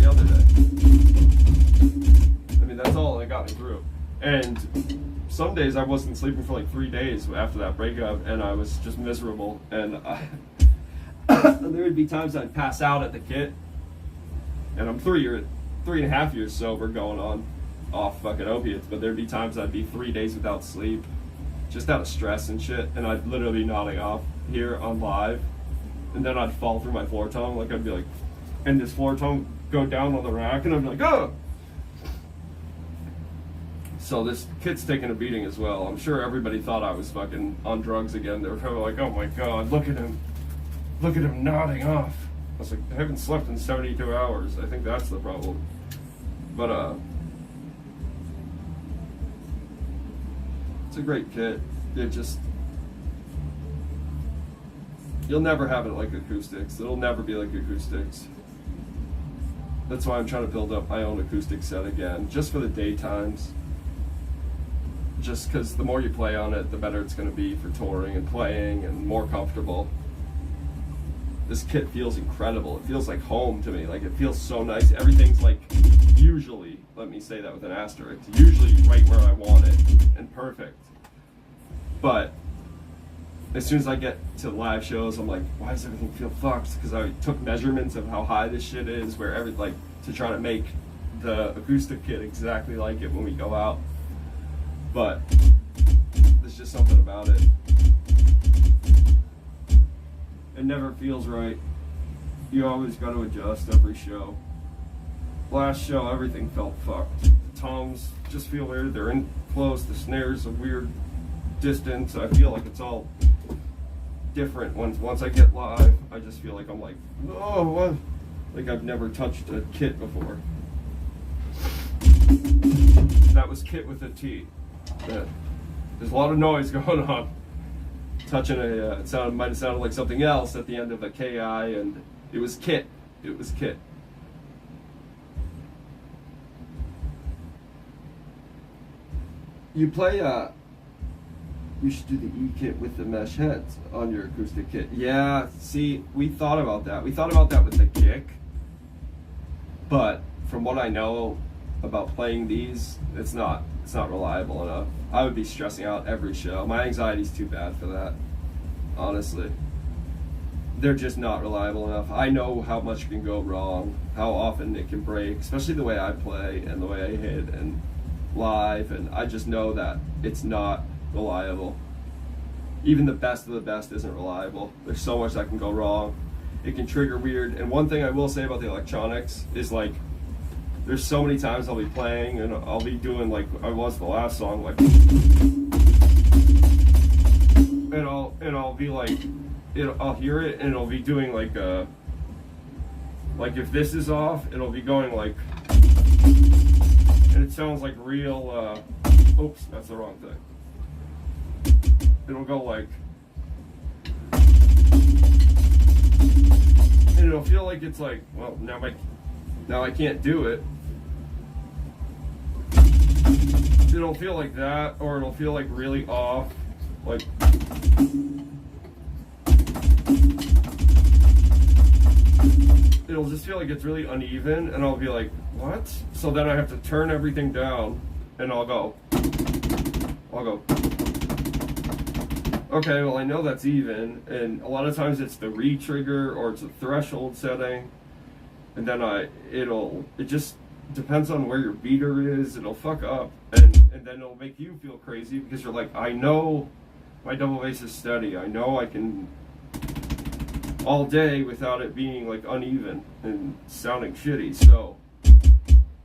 other day. I mean, that's all that got me through. And some days I wasn't sleeping for like 3 days after that breakup, and I was just miserable. And there would be times I'd pass out at the kit, and I'm 3.5 years sober, going on off fucking opiates, but there'd be times I'd be 3 days without sleep, just out of stress and shit, and I'd literally be nodding off here on live, and then I'd fall through my floor tom, like I'd be like, and this floor tom go down on the rack, and I'd be like, oh! So this kid's taking a beating as well. I'm sure everybody thought I was fucking on drugs again. They were probably like, oh my god, look at him nodding off. I was like, I haven't slept in 72 hours. I think that's the problem. But it's a great kit. It just, you'll never have it like acoustics. It'll never be like acoustics. That's why I'm trying to build up my own acoustic set again, just for the daytimes. Just because the more you play on it, the better it's going to be for touring and playing, and more comfortable. This kit feels incredible. It feels like home to me. Like, it feels so nice. Everything's like, usually, let me say that with an asterisk, usually right where I want it and perfect. But as soon as I get to live shows, I'm like, why does everything feel fucked? Because I took measurements of how high this shit is, where to try to make the acoustic kit exactly like it when we go out. But there's just something about it. It never feels right. You always got to adjust every show. Last show, everything felt fucked. The toms just feel weird. They're in close. The snares a weird distance. I feel like it's all different. Once I get live, I just feel like I'm like, oh, what? Like I've never touched a kit before. That was kit with a T. There's a lot of noise going on. Touching it might have sounded like something else at the end of a KI, and it was kit. It was kit. You play you should do the E kit with the mesh heads on your acoustic kit. Yeah, see, we thought about that. We thought about that with the kick. But from what I know about playing these, it's not reliable enough. I would be stressing out every show. My anxiety's too bad for that. Honestly. They're just not reliable enough. I know how much can go wrong, how often it can break, especially the way I play and the way I hit and live, and I just know that it's not reliable. Even the best of the best isn't reliable. There's so much that can go wrong. It can trigger weird. And one thing I will say about the electronics is, like, there's so many times I'll be playing and I'll be doing like I was the last song, like, and I'll be like, I'll hear it and it'll be doing like if this is off, it'll be going like, and it sounds like real. Oops, that's the wrong thing. It'll go like, and it'll feel like it's like, well, now I can't do it. It'll feel like that, or it'll feel like really off, like. It'll just feel like it's really uneven, and I'll be like, what? So then I have to turn everything down, and I'll go, okay, well, I know that's even, and a lot of times it's the re-trigger or it's a threshold setting, and then it just depends on where your beater is. It'll fuck up, and then it'll make you feel crazy because you're like, I know my double bass is steady. I know I can all day without it being like uneven and sounding shitty. So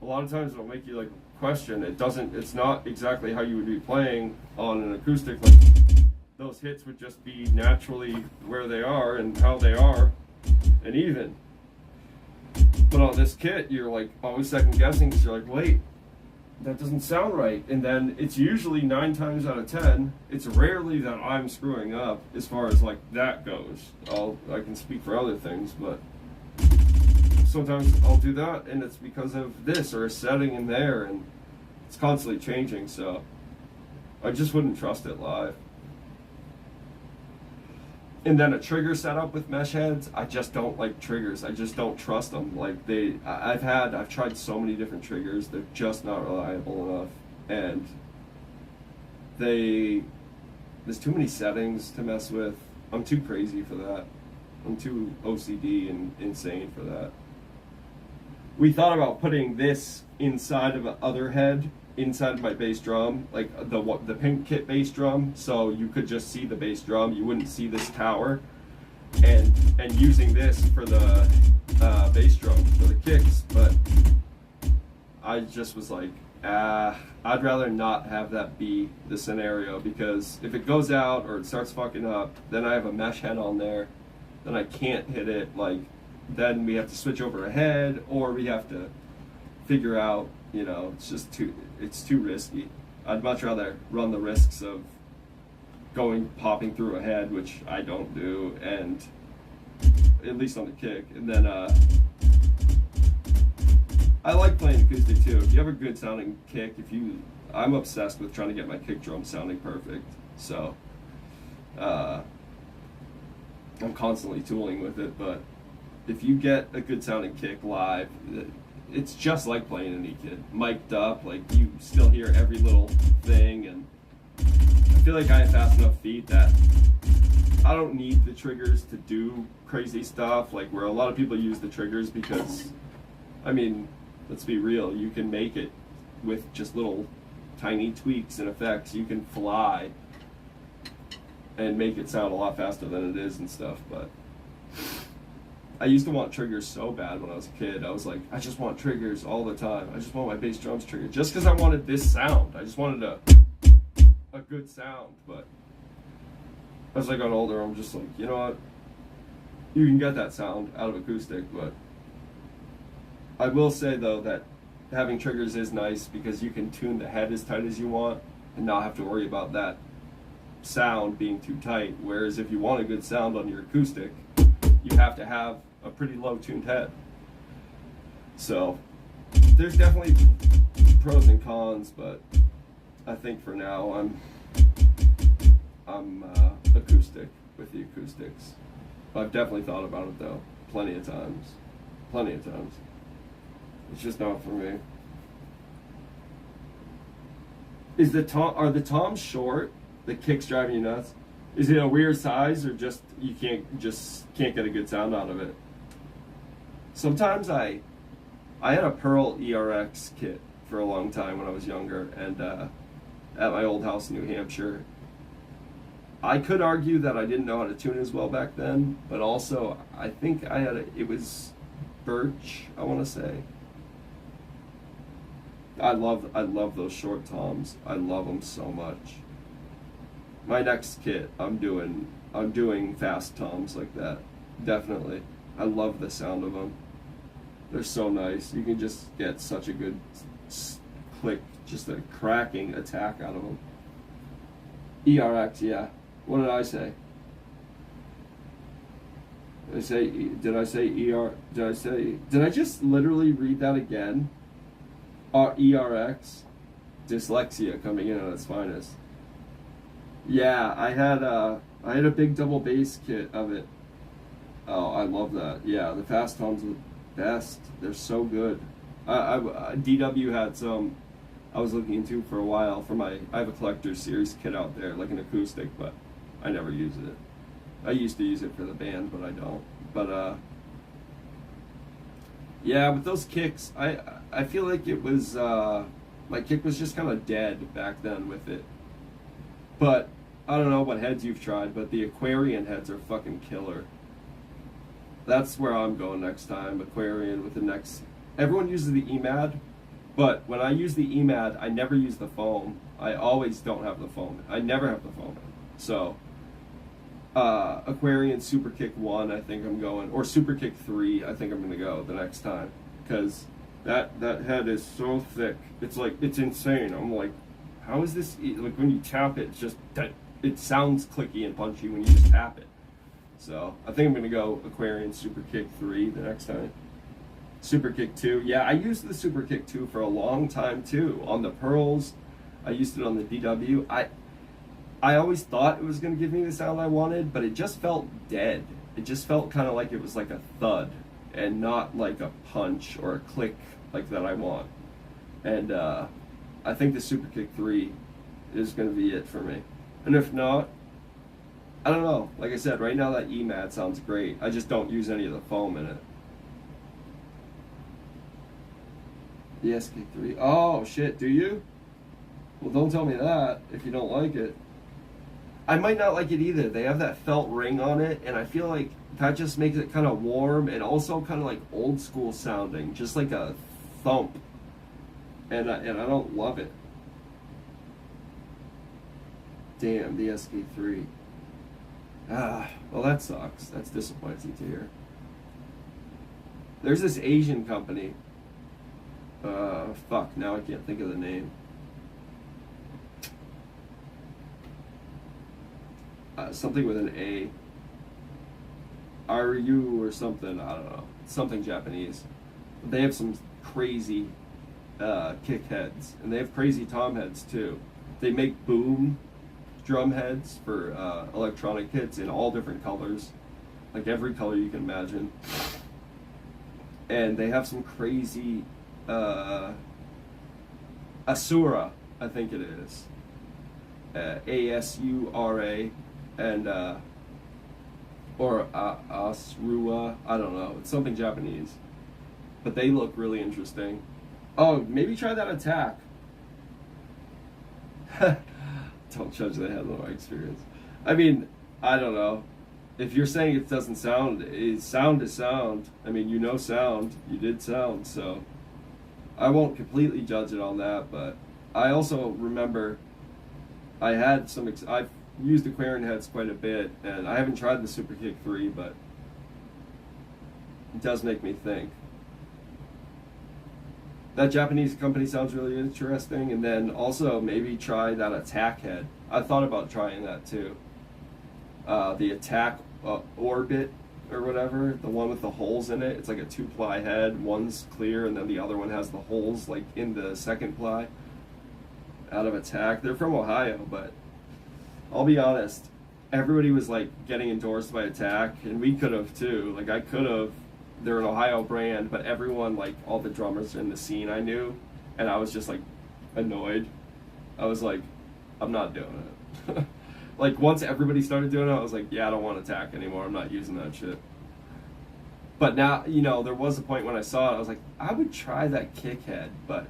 a lot of times it'll make you like question. It's not exactly how you would be playing on an acoustic. Like, those hits would just be naturally where they are and how they are and even. But on this kit, you're like always second guessing because you're like, wait, that doesn't sound right. And then it's usually 9 times out of 10, it's rarely that I'm screwing up as far as like that goes. I can speak for other things, but sometimes I'll do that and it's because of this or a setting in there, and it's constantly changing, so I just wouldn't trust it live. And then a trigger setup with mesh heads, I just don't like triggers. I just don't trust them. Like I've tried so many different triggers. They're just not reliable enough. And there's too many settings to mess with. I'm too crazy for that. I'm too OCD and insane for that. We thought about putting this inside of a other head, inside of my bass drum, like the pink kit bass drum, so you could just see the bass drum. You wouldn't see this tower, and using this for the bass drum for the kicks. But I just was like, I'd rather not have that be the scenario, because if it goes out or it starts fucking up, then I have a mesh head on there, then I can't hit it. Like, then we have to switch over a head, or we have to figure out, you know, it's too risky. I'd much rather run the risks of popping through a head, which I don't do, and at least on the kick. And then I like playing acoustic too. If you have a good sounding kick, I'm obsessed with trying to get my kick drum sounding perfect. So I'm constantly tooling with it, but if you get a good sounding kick live, it's just like playing an E-kit, mic'd up. Like, you still hear every little thing, and I feel like I have fast enough feet that I don't need the triggers to do crazy stuff, like where a lot of people use the triggers because, I mean, let's be real, you can make it with just little tiny tweaks and effects. You can fly and make it sound a lot faster than it is and stuff, but I used to want triggers so bad when I was a kid. I was like, I just want triggers all the time. I just want my bass drums triggered. Just because I wanted this sound. I just wanted a good sound. But as I got older, I'm just like, you know what? You can get that sound out of acoustic, but I will say, though, that having triggers is nice because you can tune the head as tight as you want and not have to worry about that sound being too tight. Whereas if you want a good sound on your acoustic, you have to have a pretty low tuned head. So there's definitely pros and cons, but I think for now I'm acoustic with the acoustics. I've definitely thought about it though, plenty of times. It's just not for me. Are the toms short? The kicks driving you nuts? Is it a weird size, or just you can't get a good sound out of it? Sometimes I had a Pearl ERX kit for a long time when I was younger, and at my old house in New Hampshire. I could argue that I didn't know how to tune as well back then, but also I think it was birch, I want to say. I love those short toms. I love them so much. My next kit, I'm doing fast toms like that. Definitely. I love the sound of them. They're so nice. You can just get such a good click, just a cracking attack out of them. ERX, yeah. What did I say? Did I just literally read that again? ERX? Dyslexia coming in at its finest. Yeah, I had a big double bass kit of it. Oh, I love that. Yeah, the fast toms are the best. They're so good. DW had some I was looking into for a while I have a collector's series kit out there, like an acoustic, but I never use it. I used to use it for the band, but I don't. But yeah, with those kicks, I feel like it was my kick was just kind of dead back then with it. But I don't know what heads you've tried, but the Aquarian heads are fucking killer. That's where I'm going next time. Aquarian with the next. Everyone uses the EMAD, but when I use the EMAD, I never use the foam. I always don't have the foam. I never have the foam. So Aquarian Super Kick 1, I think I'm going, or Super Kick 3, I think I'm gonna go the next time, because that head is so thick. It's insane. I'm like, how is this? Like when you tap it, it's just it sounds clicky and punchy when you just tap it. So I think I'm gonna go Aquarian Super Kick 3 the next time. Super Kick 2, yeah, I used the Super Kick 2 for a long time too on the Pearls. I used it on the DW. I always thought it was going to give me the sound I wanted, but it just felt dead. It just felt kind of like it was like a thud and not like a punch or a click like that I want. And I think the Super Kick 3 is going to be it for me. And if not, I don't know. Like I said, right now that EMAD sounds great. I just don't use any of the foam in it. The SK3. Oh, shit, do you? Well, don't tell me that if you don't like it. I might not like it either. They have that felt ring on it, and I feel like that just makes it kind of warm and also kind of like old school sounding, just like a thump. And I don't love it. Damn, the SK3. Well, that sucks. That's disappointing to hear. There's this Asian company. Fuck, now I can't think of the name. Something with an A. Ryu or something, I don't know. Something Japanese. They have some crazy kick heads. And they have crazy tom heads too. They make boom drum heads for electronic hits in all different colors. Like every color you can imagine. And they have some crazy Asura, I think it is. Asura. And or Asrua, I don't know. It's something Japanese, but they look really interesting. Oh, maybe try that attack. Don't judge the head of my experience. I mean, I don't know. If you're saying it doesn't sound, sound is sound. I mean, you know sound. You did sound, so I won't completely judge it on that. But I also remember I had some. I've used Aquarian heads quite a bit, and I haven't tried the Super Kick 3, but it does make me think. That Japanese company sounds really interesting, and then also maybe try that attack head. I thought about trying that too. The attack orbit or whatever, the one with the holes in it. It's like a 2-ply head. One's clear, and then the other one has the holes like in the second ply. out of attack. They're from Ohio, but I'll be honest, everybody was like getting endorsed by Attack, and we could have too. Like I could have. They're an Ohio brand, but everyone, like all the drummers in the scene I knew, and I was just like annoyed. I was like, I'm not doing it. Like once everybody started doing it, I was like, yeah, I don't want Attack anymore. I'm not using that shit. But now, you know, there was a point when I saw it, I was like, I would try that kick head, but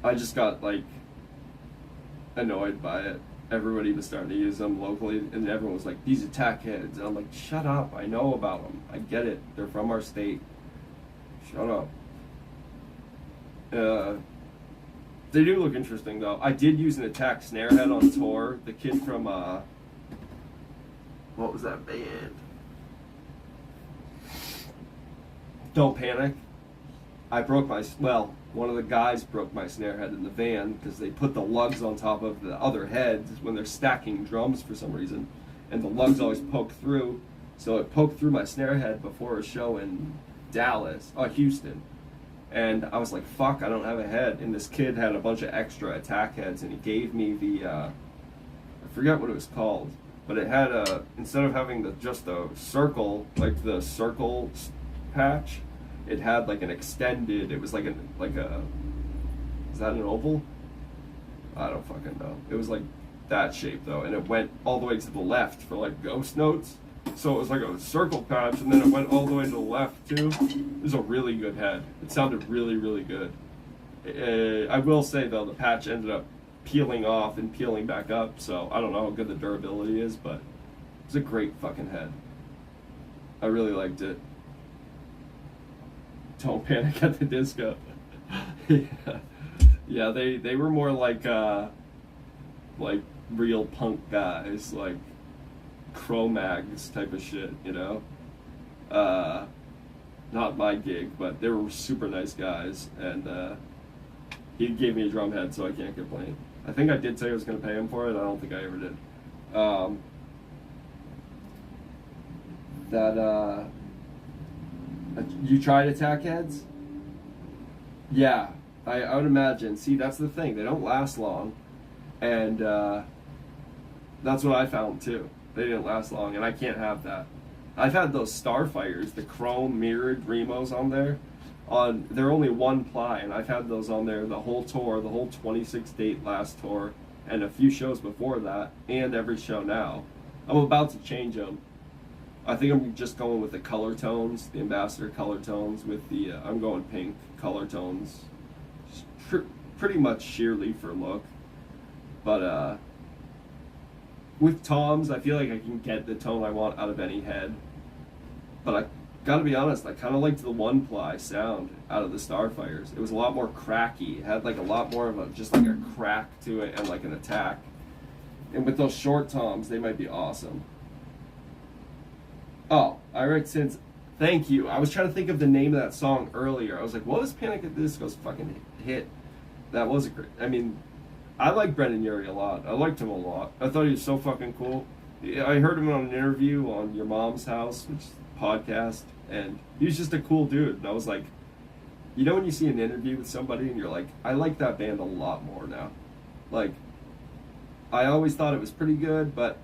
I just got like annoyed by it. Everybody was starting to use them locally, and everyone was like, these Attack heads. And I'm like, shut up. I know about them. I get it. They're from our state. Shut up. They do look interesting, though. I did use an Attack snare head on tour. The kid from, what was that band? Don't Panic. I broke my, well, one of the guys broke my snare head in the van because they put the lugs on top of the other heads when they're stacking drums for some reason, and the lugs always poke through, so it poked through my snare head before a show in Houston, and I was like, fuck, I don't have a head. And this kid had a bunch of extra Attack heads, and he gave me the I forget what it was called, but it had a, instead of having just a circle, like the circle patch, it had like an extended, it was like a, is that an oval? I don't fucking know. It was like that shape though, and it went all the way to the left for like ghost notes. So it was like a circle patch, and then it went all the way to the left too. It was a really good head. It sounded really, really good. I will say though, the patch ended up peeling off and peeling back up, so I don't know how good the durability is, but it was a great fucking head. I really liked it. Don't Panic at the Disco. Yeah, they were more like real punk guys, like Cro-Mags type of shit, you know. Not my gig, but they were super nice guys, and he gave me a drum head, so I can't complain. I think I did say I was going to pay him for it. I don't think I ever did. You tried Attack heads? Yeah, I would imagine. See, that's the thing. They don't last long. And that's what I found, too. They didn't last long, and I can't have that. I've had those Starfires, the chrome mirrored Remos on there. They're only one ply, and I've had those on there the whole tour, the whole 26-date last tour, and a few shows before that, and every show now. I'm about to change them. I think I'm just going with the color tones, the Ambassador color tones with the, I'm going pink color tones. Pretty much sheerly for look. But with toms, I feel like I can get the tone I want out of any head. But I gotta be honest, I kind of liked the one ply sound out of the Starfires. It was a lot more cracky. It had like a lot more of just like a crack to it and like an attack. And with those short toms, they might be awesome. Oh, alright, since, thank you. I was trying to think of the name of that song earlier. I was like, what was Panic at the Disco's fucking hit? That was a great, I mean, I like Brendan Urie a lot. I liked him a lot. I thought he was so fucking cool. I heard him on an interview on Your Mom's House, which is a podcast, and he was just a cool dude. And I was like, you know when you see an interview with somebody and you're like, I like that band a lot more now. Like, I always thought it was pretty good, but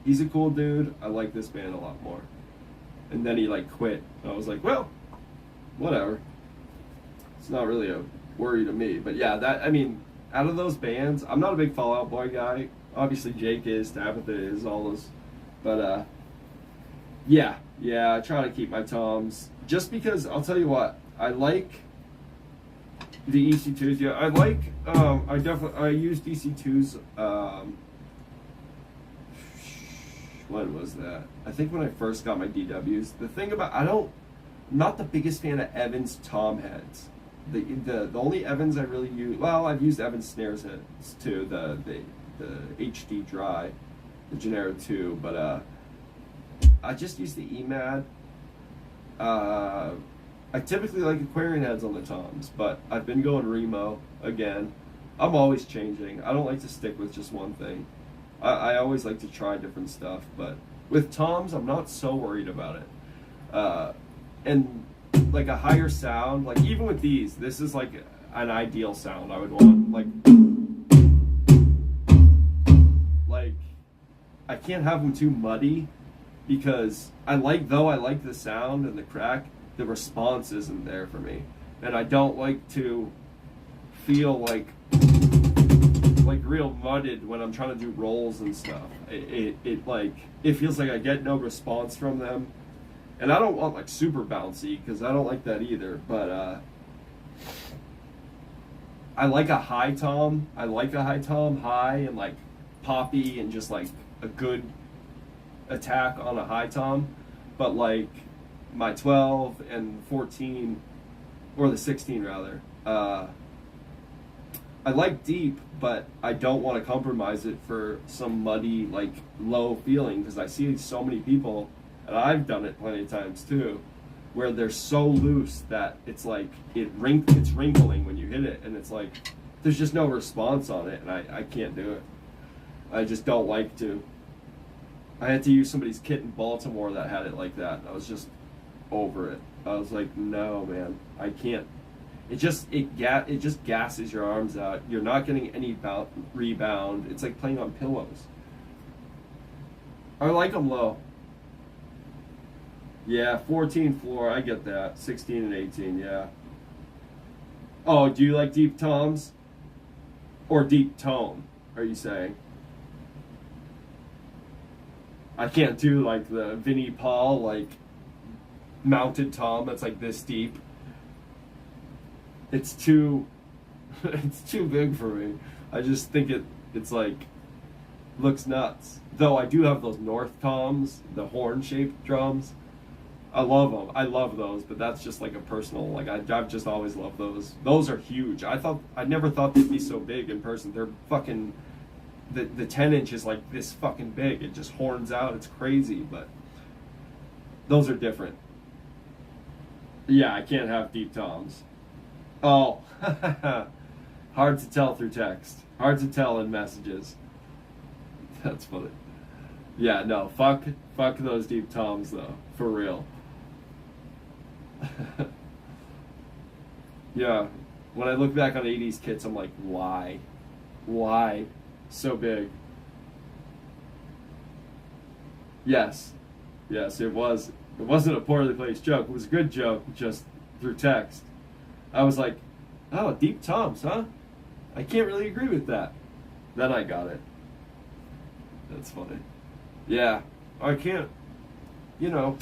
he's a cool dude. I like this band a lot more. And then he like quit. And I was like, well, whatever. It's not really a worry to me. But yeah, that, I mean, out of those bands, I'm not a big Fall Out Boy guy. Obviously Jake is, Tabitha is, all those. But yeah, I try to keep my toms. Just because, I'll tell you what, I like the EC2s. Yeah, I like, I used EC2s, when was that? I think when I first got my DWs. The thing about, I'm not the biggest fan of Evans tom heads. The only Evans I really use, well, I've used Evans snares heads too, the HD Dry, the Genera 2, but I just use the EMAD. I typically like Aquarian heads on the toms, but I've been going Remo again. I'm always changing. I don't like to stick with just one thing. I always like to try different stuff, but with toms, I'm not so worried about it. And like a higher sound, like even with these, this is like, an ideal sound I would want. Like I can't have them too muddy because I like the sound and the crack, the response isn't there for me. And I don't like to feel like real mudded when I'm trying to do rolls and stuff. It feels like I get no response from them. And I don't want like super bouncy because I don't like that either. But I like a high tom. I like a high tom, high and like poppy and just like a good attack on a high tom. But like my 12 and 14, or the 16 rather, I like deep, but I don't want to compromise it for some muddy, like, low feeling, because I see so many people, and I've done it plenty of times too, where they're so loose that it's like, it's wrinkling when you hit it, and it's like, there's just no response on it, and I can't do it. I just don't like to. I had to use somebody's kit in Baltimore that had it like that. I was just over it. I was like, no, man, I can't. It just gasses your arms out. You're not getting any rebound. It's like playing on pillows. I like them low. Yeah, 14 floor, I get that. 16 and 18, yeah. Oh, do you like deep toms? Or deep tone, are you saying? I can't do like the Vinnie Paul, like mounted tom that's like this deep. It's too big for me. I just think it's like looks nuts. Though I do have those North toms, the horn shaped drums. I love them. I love those, but that's just like a personal, like I've just always loved those. Those are huge. I never thought they'd be so big in person. They're fucking, the 10-inch is like this fucking big. It just horns out. It's crazy, but those are different. Yeah, I can't have deep toms. Oh, hard to tell through text. Hard to tell in messages. That's funny. Yeah, no, fuck those deep toms though, for real. Yeah, when I look back on 80s kits, I'm like, why so big? Yes, it wasn't a poorly placed joke. It was a good joke, just through text. I was like, oh, deep toms, huh? I can't really agree with that. Then I got it. That's funny. Yeah, I can't, you know.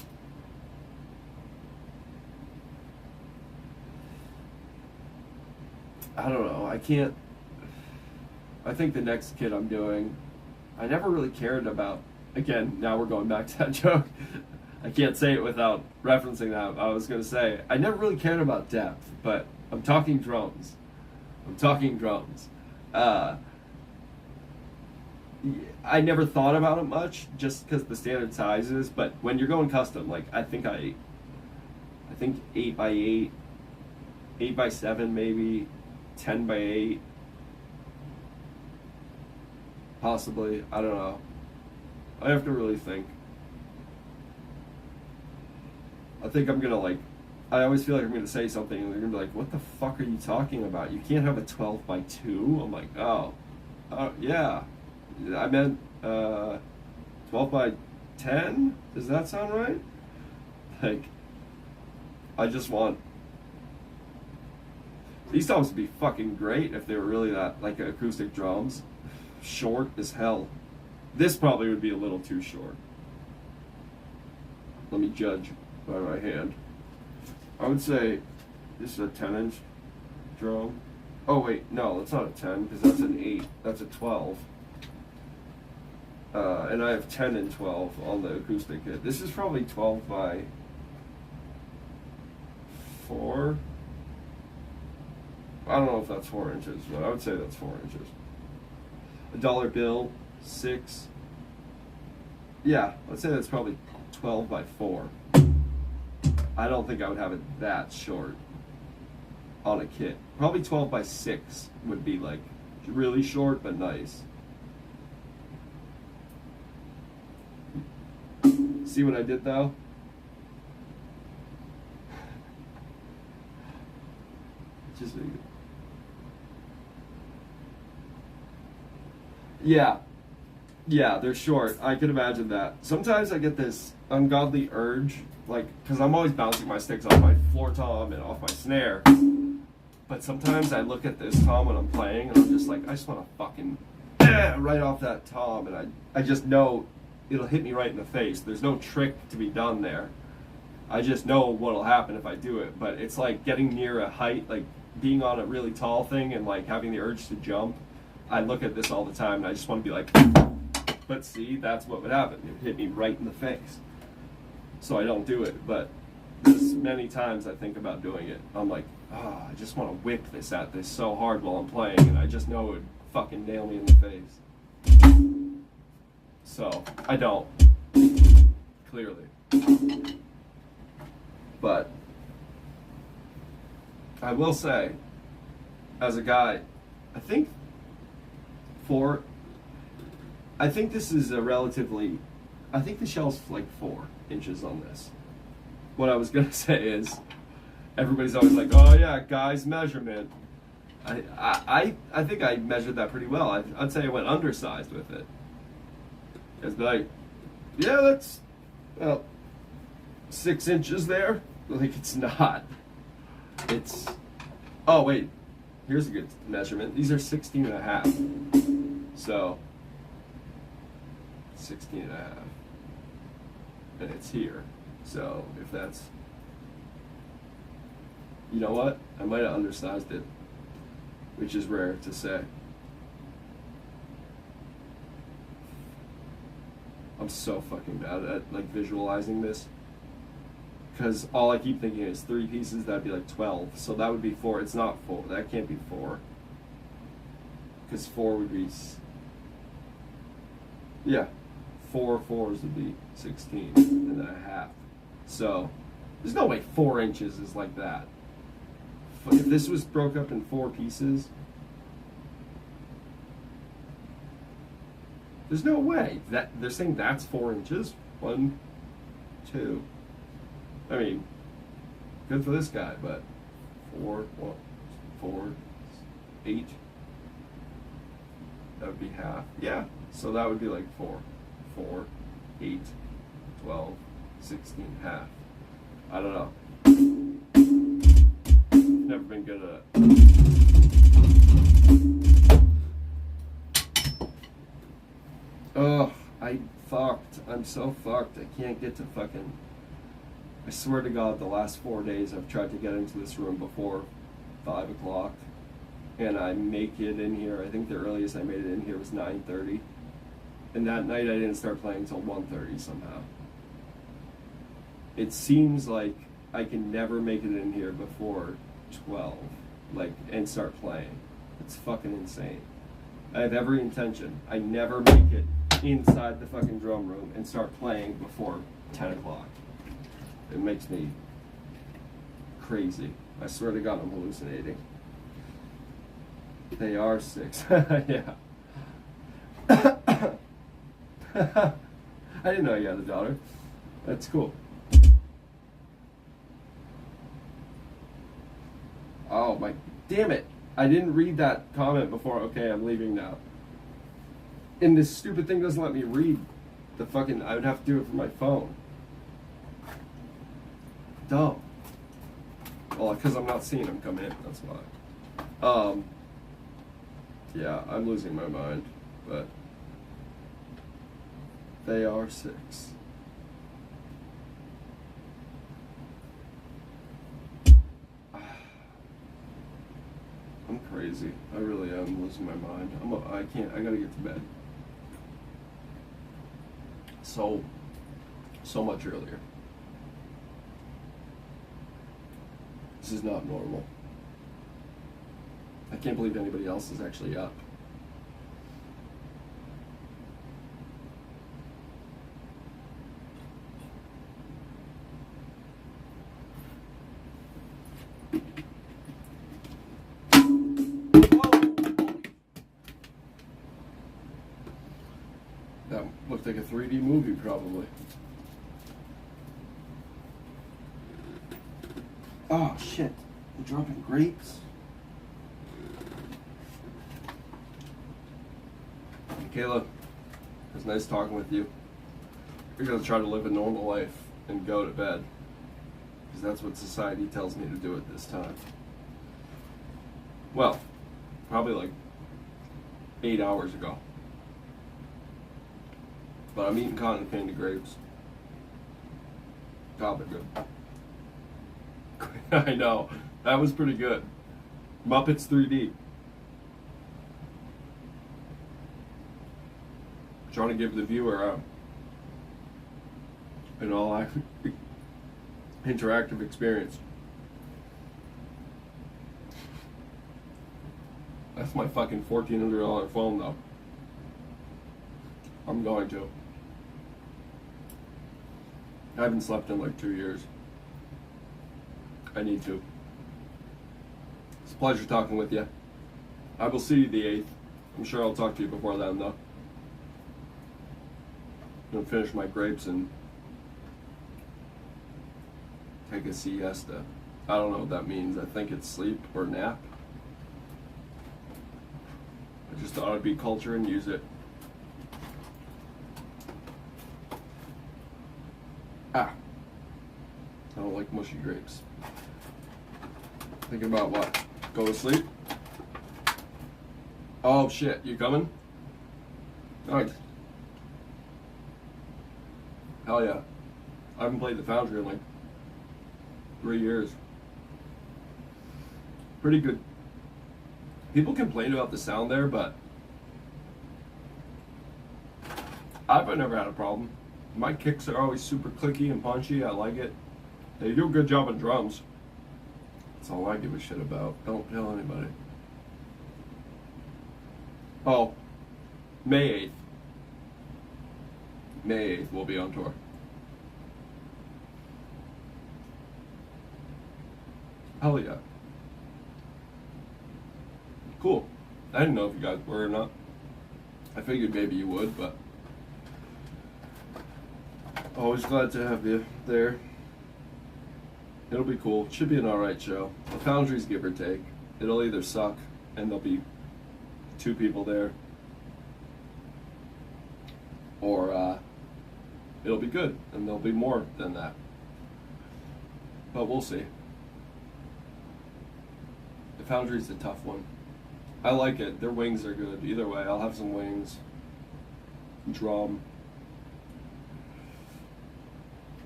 I don't know, I can't. I think the next kid I'm doing, I never really cared about, again, now we're going back to that joke. I can't say it without referencing that. I was going to say, I never really cared about depth, but I'm talking drums. I never thought about it much, just because the standard sizes, but when you're going custom, like, I think 8x8, 8x7 maybe, 10x8, possibly, I don't know. I have to really think. I think I'm gonna like, I always feel like I'm gonna say something and they're gonna be like, what the fuck are you talking about? You can't have a 12x2? I'm like, oh, yeah. I meant 12x10? Does that sound right? Like, I just want, these toms would be fucking great if they were really that, like, acoustic drums. Short as hell. This probably would be a little too short. Let me judge by my hand. I would say this is a 10-inch drum. Oh wait, no, that's not a 10 because that's an 8. That's a 12. And I have 10 and 12 on the acoustic kit. This is probably 12 by 4. I don't know if that's 4 inches, but I would say that's 4 inches. A dollar bill, 6. Yeah, let's say that's probably 12 by 4. I don't think I would have it that short on a kit. Probably 12 by 6 would be like really short but nice. See what I did though? Just Yeah. Yeah, they're short. I can imagine that. Sometimes I get this ungodly urge, like, because I'm always bouncing my sticks off my floor tom and off my snare. But sometimes I look at this tom when I'm playing and I'm just like, I just want to fucking right off that tom, and I just know it'll hit me right in the face. There's no trick to be done there. I just know what'll happen if I do it. But it's like getting near a height, like being on a really tall thing and like having the urge to jump. I look at this all the time and I just want to be like, but see, that's what would happen. It would hit me right in the face. So I don't do it, but there's many times I think about doing it. I'm like, I just want to whip this at this so hard while I'm playing, and I just know it would fucking nail me in the face. So, I don't. Clearly. But I will say, as a guy, I think this is a relatively, I think the shell's like 4 inches on this. What I was going to say is, everybody's always like, oh yeah, guy's measurement. I think I measured that pretty well. I'd say I went undersized with it. It's like, yeah, that's about 6 inches there. Like, it's not. It's, oh wait, here's a good measurement. These are 16 and a half. So, 16 and a half. And it's here. So, if that's, you know what? I might have undersized it, which is rare to say. I'm so fucking bad at like visualizing this, because all I keep thinking is 3 pieces. That'd be like 12. So that would be 4. It's not 4. That can't be 4. Because 4 would be, yeah, 4 fours would be 16 and then a half. So there's no way 4 inches is like that. If this was broke up in 4 pieces, there's no way that they're saying that's 4 inches. 1, 2. I mean, good for this guy, but 4, 8. That would be half. Yeah. So that would be like 4, 8, 12, 16, half. I don't know. Never been good at it. Oh, I'm fucked. I'm so fucked. I can't get to fucking, I swear to God, the last 4 days I've tried to get into this room before 5 o'clock, and I make it in here. I think the earliest I made it in here was 9:30, and that night I didn't start playing until 1:30 somehow. It seems like I can never make it in here before 12, like, and start playing. It's fucking insane. I have every intention. I never make it inside the fucking drum room and start playing before 10 o'clock. It makes me crazy. I swear to God, I'm hallucinating. They are 6. Yeah. I didn't know you had a daughter. That's cool. Oh my, damn it. I didn't read that comment before. Okay, I'm leaving now. And this stupid thing doesn't let me read the fucking, I would have to do it from my phone. Dumb. Well, because I'm not seeing them come in, that's why. Yeah, I'm losing my mind, but they are 6. I'm crazy. I really am losing my mind. I gotta get to bed. So much earlier. This is not normal. I can't believe anybody else is actually up. That looked like a 3D movie, probably. Oh shit, I'm dropping grapes. Kayla, it was nice talking with you. We're going to try to live a normal life and go to bed. Because that's what society tells me to do at this time. Well, probably like 8 hours ago. But I'm eating cotton candy grapes. God, they're good. I know. That was pretty good. Muppets 3D. Trying to give the viewer an all interactive experience. That's my fucking $1,400 phone though. I'm going to. I haven't slept in like 2 years. I need to. It's a pleasure talking with you. I will see you the 8th. I'm sure I'll talk to you before then though. I'm gonna finish my grapes and take a siesta. I don't know what that means. I think it's sleep or nap. I just thought it'd be culture and use it. I don't like mushy grapes. Thinking about what? Go to sleep? Oh shit, you coming? Nice. Hell yeah. I haven't played the Foundry in like 3 years. Pretty good. People complain about the sound there, but I've never had a problem. My kicks are always super clicky and punchy. I like it. They do a good job on drums. That's all I give a shit about. Don't tell anybody. Oh, May 8th. May 8th we'll be on tour. Hell yeah. Cool. I didn't know if you guys were or not. I figured maybe you would, but always glad to have you there. It'll be cool. Should be an alright show. The Foundry's give or take. It'll either suck and there'll be 2 people there, or it'll be good and there'll be more than that. But we'll see. The Foundry's a tough one. I like it. Their wings are good. Either way, I'll have some wings. Drum.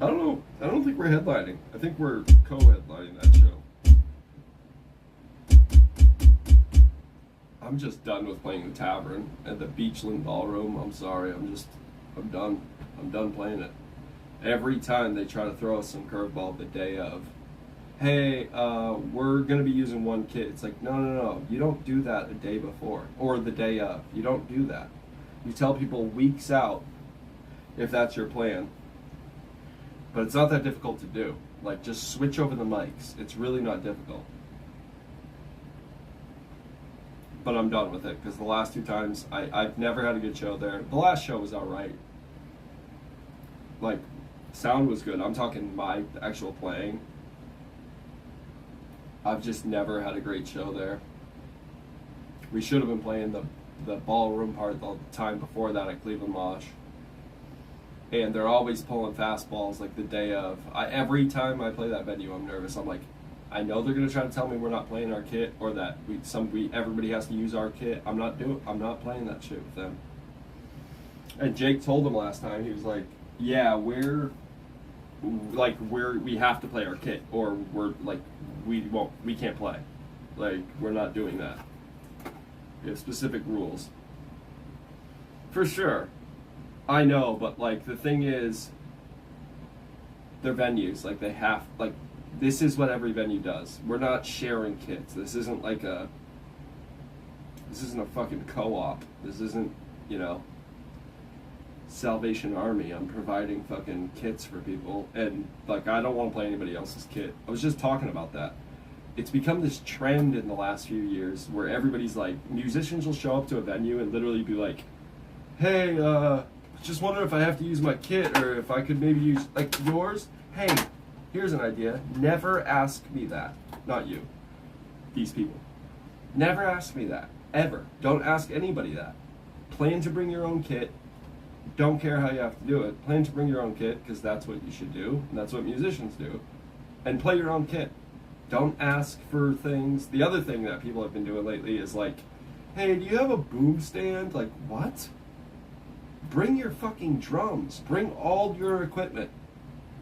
I don't know. I don't think we're headlining. I think we're co-headlining that show. I'm just done with playing the Tavern and the Beachland Ballroom. I'm sorry. I'm done. I'm done playing it. Every time they try to throw us some curveball the day of, hey, we're going to be using one kit. It's like, no. You don't do that a day before or the day of. You don't do that. You tell people weeks out if that's your plan. But it's not that difficult to do. Like, just switch over the mics. It's really not difficult. But I'm done with it because the last 2 times I've never had a good show there. The last show was alright. Like, sound was good. I'm talking my actual playing. I've just never had a great show there. We should have been playing the ballroom part the time before that at Cleveland Mosh. And they're always pulling fastballs like the day of. Every time I play that venue, I'm nervous. I'm like, I know they're gonna try to tell me we're not playing our kit or that everybody has to use our kit. I'm not playing that shit with them. And Jake told him last time, he was like, yeah, we have to play our kit or we can't play. Like, we're not doing that. We have specific rules. For sure. I know, but like the thing is, they're venues. Like they have, like, this is what every venue does. We're not sharing kits. This isn't a fucking co-op. This isn't, Salvation Army. I'm providing fucking kits for people, and like I don't want to play anybody else's kit. I was just talking about that. It's become this trend in the last few years where everybody's like, musicians will show up to a venue and literally be like, hey, just wondering if I have to use my kit or if I could maybe use like yours. Hey, here's an idea. Never ask me that. Not you. These people. Never ask me that. Ever. Don't ask anybody that. plan to bring your own kit. Don't care how you have to do it. Plan to bring your own kit, because that's what you should do, and that's what musicians do. And play your own kit. Don't ask for things. The other thing that people have been doing lately is like, hey, do you have a boom stand? Like, what? Bring your fucking drums. Bring all your equipment.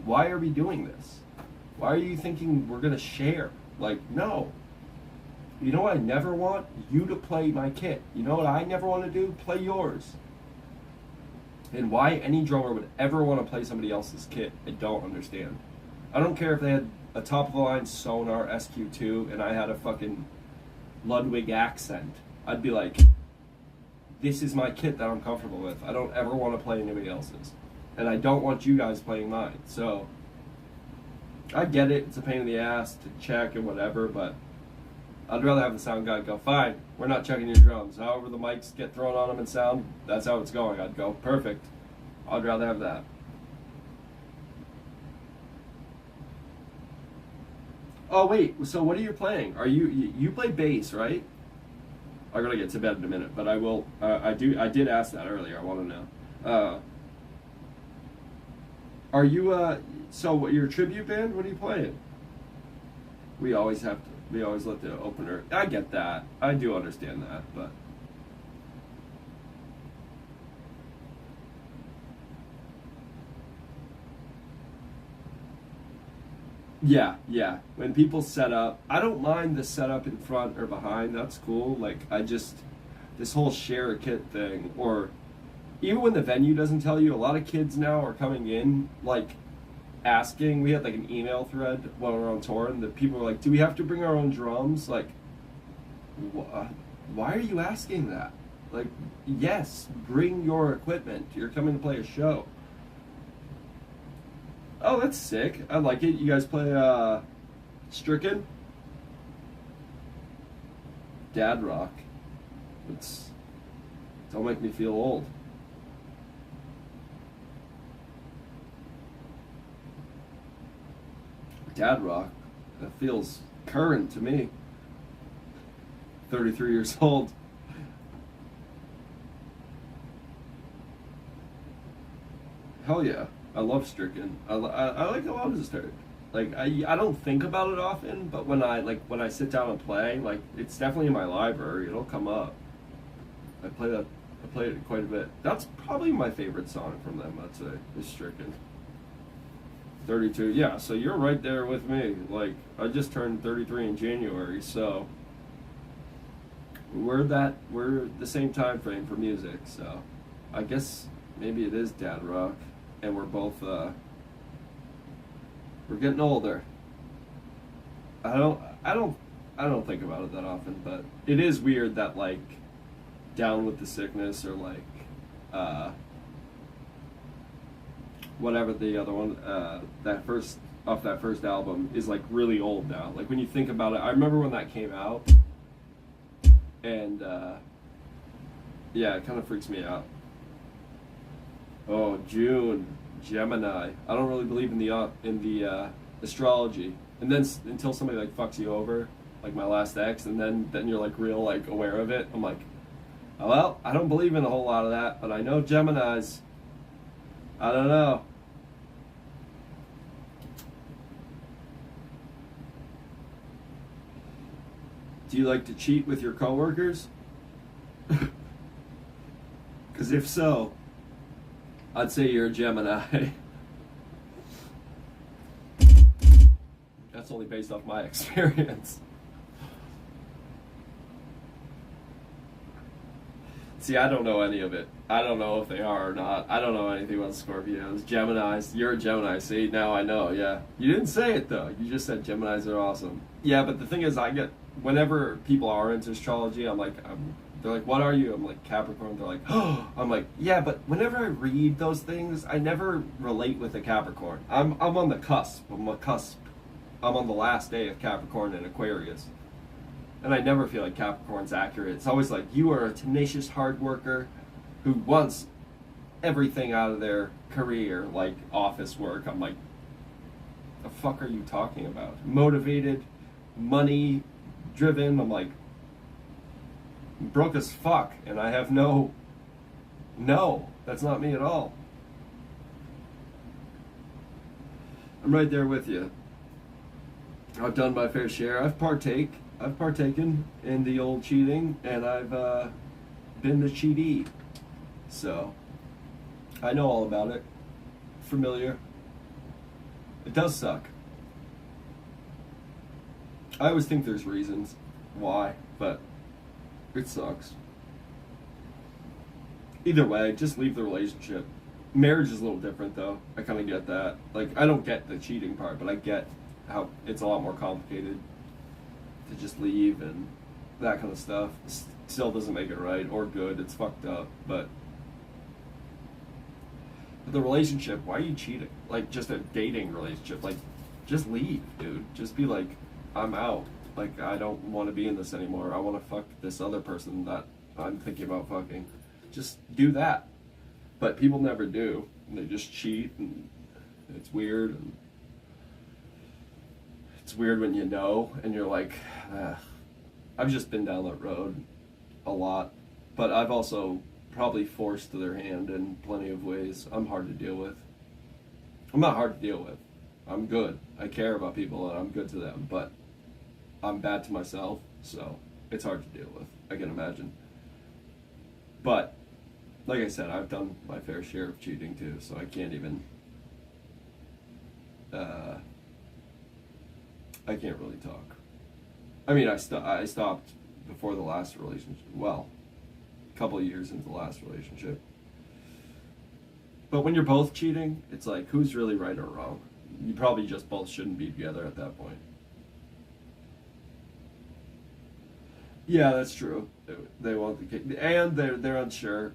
Why are we doing this? Why are you thinking we're gonna share? Like, no. You know what I never want? You to play my kit. You know what I never want to do? Play yours. And why any drummer would ever want to play somebody else's kit, I don't understand. I don't care if they had a top-of-the-line Sonar SQ2 and I had a fucking Ludwig accent. I'd be like, this is my kit that I'm comfortable with. I don't ever want to play anybody else's. And I don't want you guys playing mine. So, I get it. It's a pain in the ass to check and whatever, but I'd rather have the sound guy go, fine, we're not checking your drums. However the mics get thrown on them and sound, that's how it's going. I'd go, perfect. I'd rather have that. Oh wait, so what are you playing? Are you play bass, right? I'm gonna get to bed in a minute, but I will. I did ask that earlier. I want to know. Are you so what, your tribute band? What are you playing? We always have to. We always let the opener. I get that. I do understand that, but yeah. When people set up, I don't mind the setup in front or behind. That's cool. Like, I just, this whole share a kit thing, or even when the venue doesn't tell you, a lot of kids now are coming in like asking. We had like an email thread when we were on tour, and the people were like, do we have to bring our own drums? Like, why are you asking that? Like, yes, bring your equipment. You're coming to play a show. Oh, that's sick. I like it. You guys play Stricken? Dad rock. Don't make me feel old. Dad rock. That feels current to me. 33 years old. Hell yeah. I love Stricken. I like a lot of his stuff. Like, I don't think about it often, but when I sit down and play, like, it's definitely in my library. It'll come up. I played it quite a bit. That's probably my favorite song from them, I'd say, is Stricken. 32, yeah, so you're right there with me. Like, I just turned 33 in January, so we're the same time frame for music, so I guess maybe it is dad rock, and we're both we're getting older. I don't think about it that often, but it is weird that, like, Down with the Sickness or like whatever the other one, that first album is like really old now. Like, when you think about it, I remember when that came out, and yeah, it kind of freaks me out. Oh, June, Gemini. I don't really believe in the astrology, and then until somebody like fucks you over, like my last ex, and then you're like real like aware of it. I'm like, oh, well, I don't believe in a whole lot of that, but I know Geminis. I don't know. Do you like to cheat with your coworkers? Because if so, I'd say you're a Gemini. That's only based off my experience. See, I don't know any of it. I don't know if they are or not. I don't know anything about Scorpios. Geminis. You're a Gemini. See, now I know, yeah. You didn't say it, though. You just said Geminis are awesome. Yeah, but the thing is, whenever people are into astrology, they're like, what are you? I'm like, Capricorn. They're like, oh. I'm like, yeah, but whenever I read those things, I never relate with a Capricorn. I'm on the cusp. I'm on the last day of Capricorn and Aquarius. And I never feel like Capricorn's accurate. It's always like, you are a tenacious hard worker who wants everything out of their career, like office work. I'm like, the fuck are you talking about? Motivated, money driven. I'm like, I'm broke as fuck, and I have no No, that's not me at all. I'm right there with you. I've done my fair share. I've partaken in the old cheating, and I've been the cheatee. So, I know all about it. Familiar. It does suck. I always think there's reasons why, but it sucks. Either way, just leave the relationship. Marriage is a little different, though. I kind of get that. Like, I don't get the cheating part, but I get how it's a lot more complicated to just leave and that kind of stuff. Still doesn't make it right or good. It's fucked up, but the relationship, why are you cheating? Like, just a dating relationship, like, just leave, dude. Just be like, I'm out. Like, I don't want to be in this anymore. I want to fuck this other person that I'm thinking about fucking. Just do that. But people never do. And they just cheat, and it's weird. And it's weird when you know, and you're like, I've just been down that road a lot. But I've also probably forced their hand in plenty of ways. I'm hard to deal with. I'm not hard to deal with. I'm good. I care about people, and I'm good to them. But I'm bad to myself, so it's hard to deal with, I can imagine. But like I said, I've done my fair share of cheating too, so I can't even I can't really talk. I mean, I stopped before the last relationship. Well, a couple of years into the last relationship. But when you're both cheating, it's like, who's really right or wrong? You probably just both shouldn't be together at that point. Yeah, that's true. They want the cake, and they're unsure.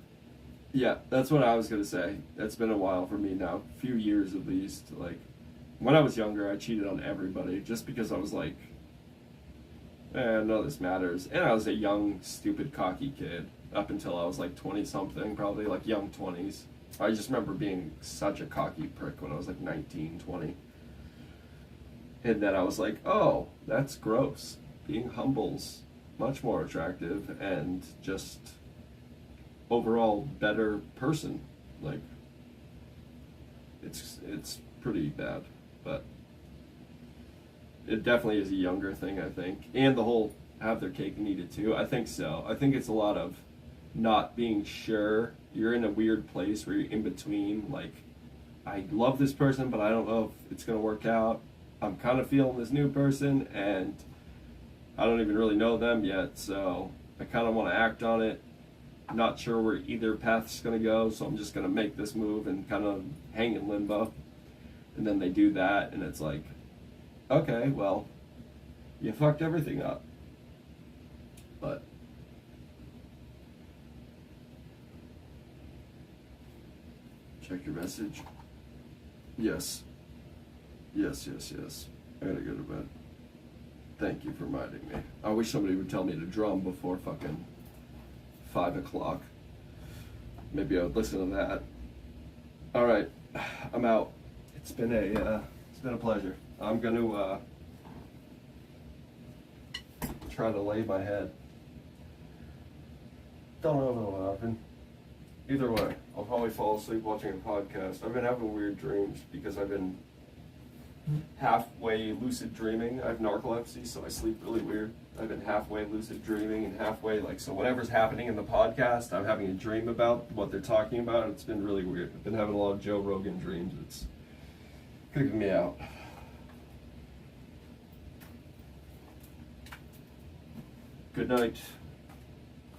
Yeah, that's what I was gonna say. It's been a while for me now, a few years at least. Like, when I was younger, I cheated on everybody just because I was like, none of this matters. And I was a young, stupid, cocky kid up until I was like 20 something, probably like young 20s. I just remember being such a cocky prick when I was like 19, 20. And then I was like, oh, that's gross. Being humble's much more attractive and just overall better person. Like, it's pretty bad, but it definitely is a younger thing, I think. And the whole have their cake and eat it too, I think so. I think it's a lot of not being sure. You're in a weird place where you're in between, like, I love this person, but I don't know if it's gonna work out. I'm kind of feeling this new person, and I don't even really know them yet, so I kind of want to act on it. Not sure where either path's going to go, so I'm just going to make this move and kind of hang in limbo. And then they do that, and it's like, okay, well, you fucked everything up. But check your message. Yes. Yes. I gotta go to bed. Thank you for reminding me. I wish somebody would tell me to drum before fucking 5 o'clock. Maybe I would listen to that. All right, I'm out. It's been a pleasure. I'm gonna try to lay my head. Don't know what'll happen. Either way, I'll probably fall asleep watching a podcast. I've been having weird dreams because I've been halfway lucid dreaming. I have narcolepsy, so I sleep really weird. I've been halfway lucid dreaming and halfway, like, so whatever's happening in the podcast, I'm having a dream about what they're talking about. It's been really weird. I've been having a lot of Joe Rogan dreams. It's kicking me out. Good night.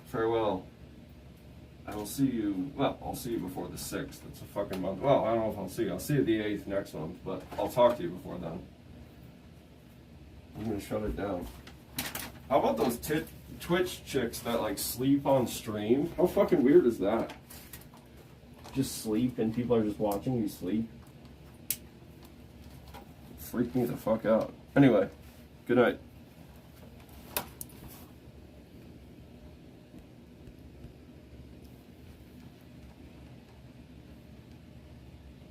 Farewell. I will see you, well, I'll see you before the 6th. It's a fucking month. Well, I don't know if I'll see you. I'll see you the 8th next month, but I'll talk to you before then. I'm gonna shut it down. How about those Twitch chicks that, like, sleep on stream? How fucking weird is that? Just sleep and people are just watching you sleep. Freak me the fuck out. Anyway, good night.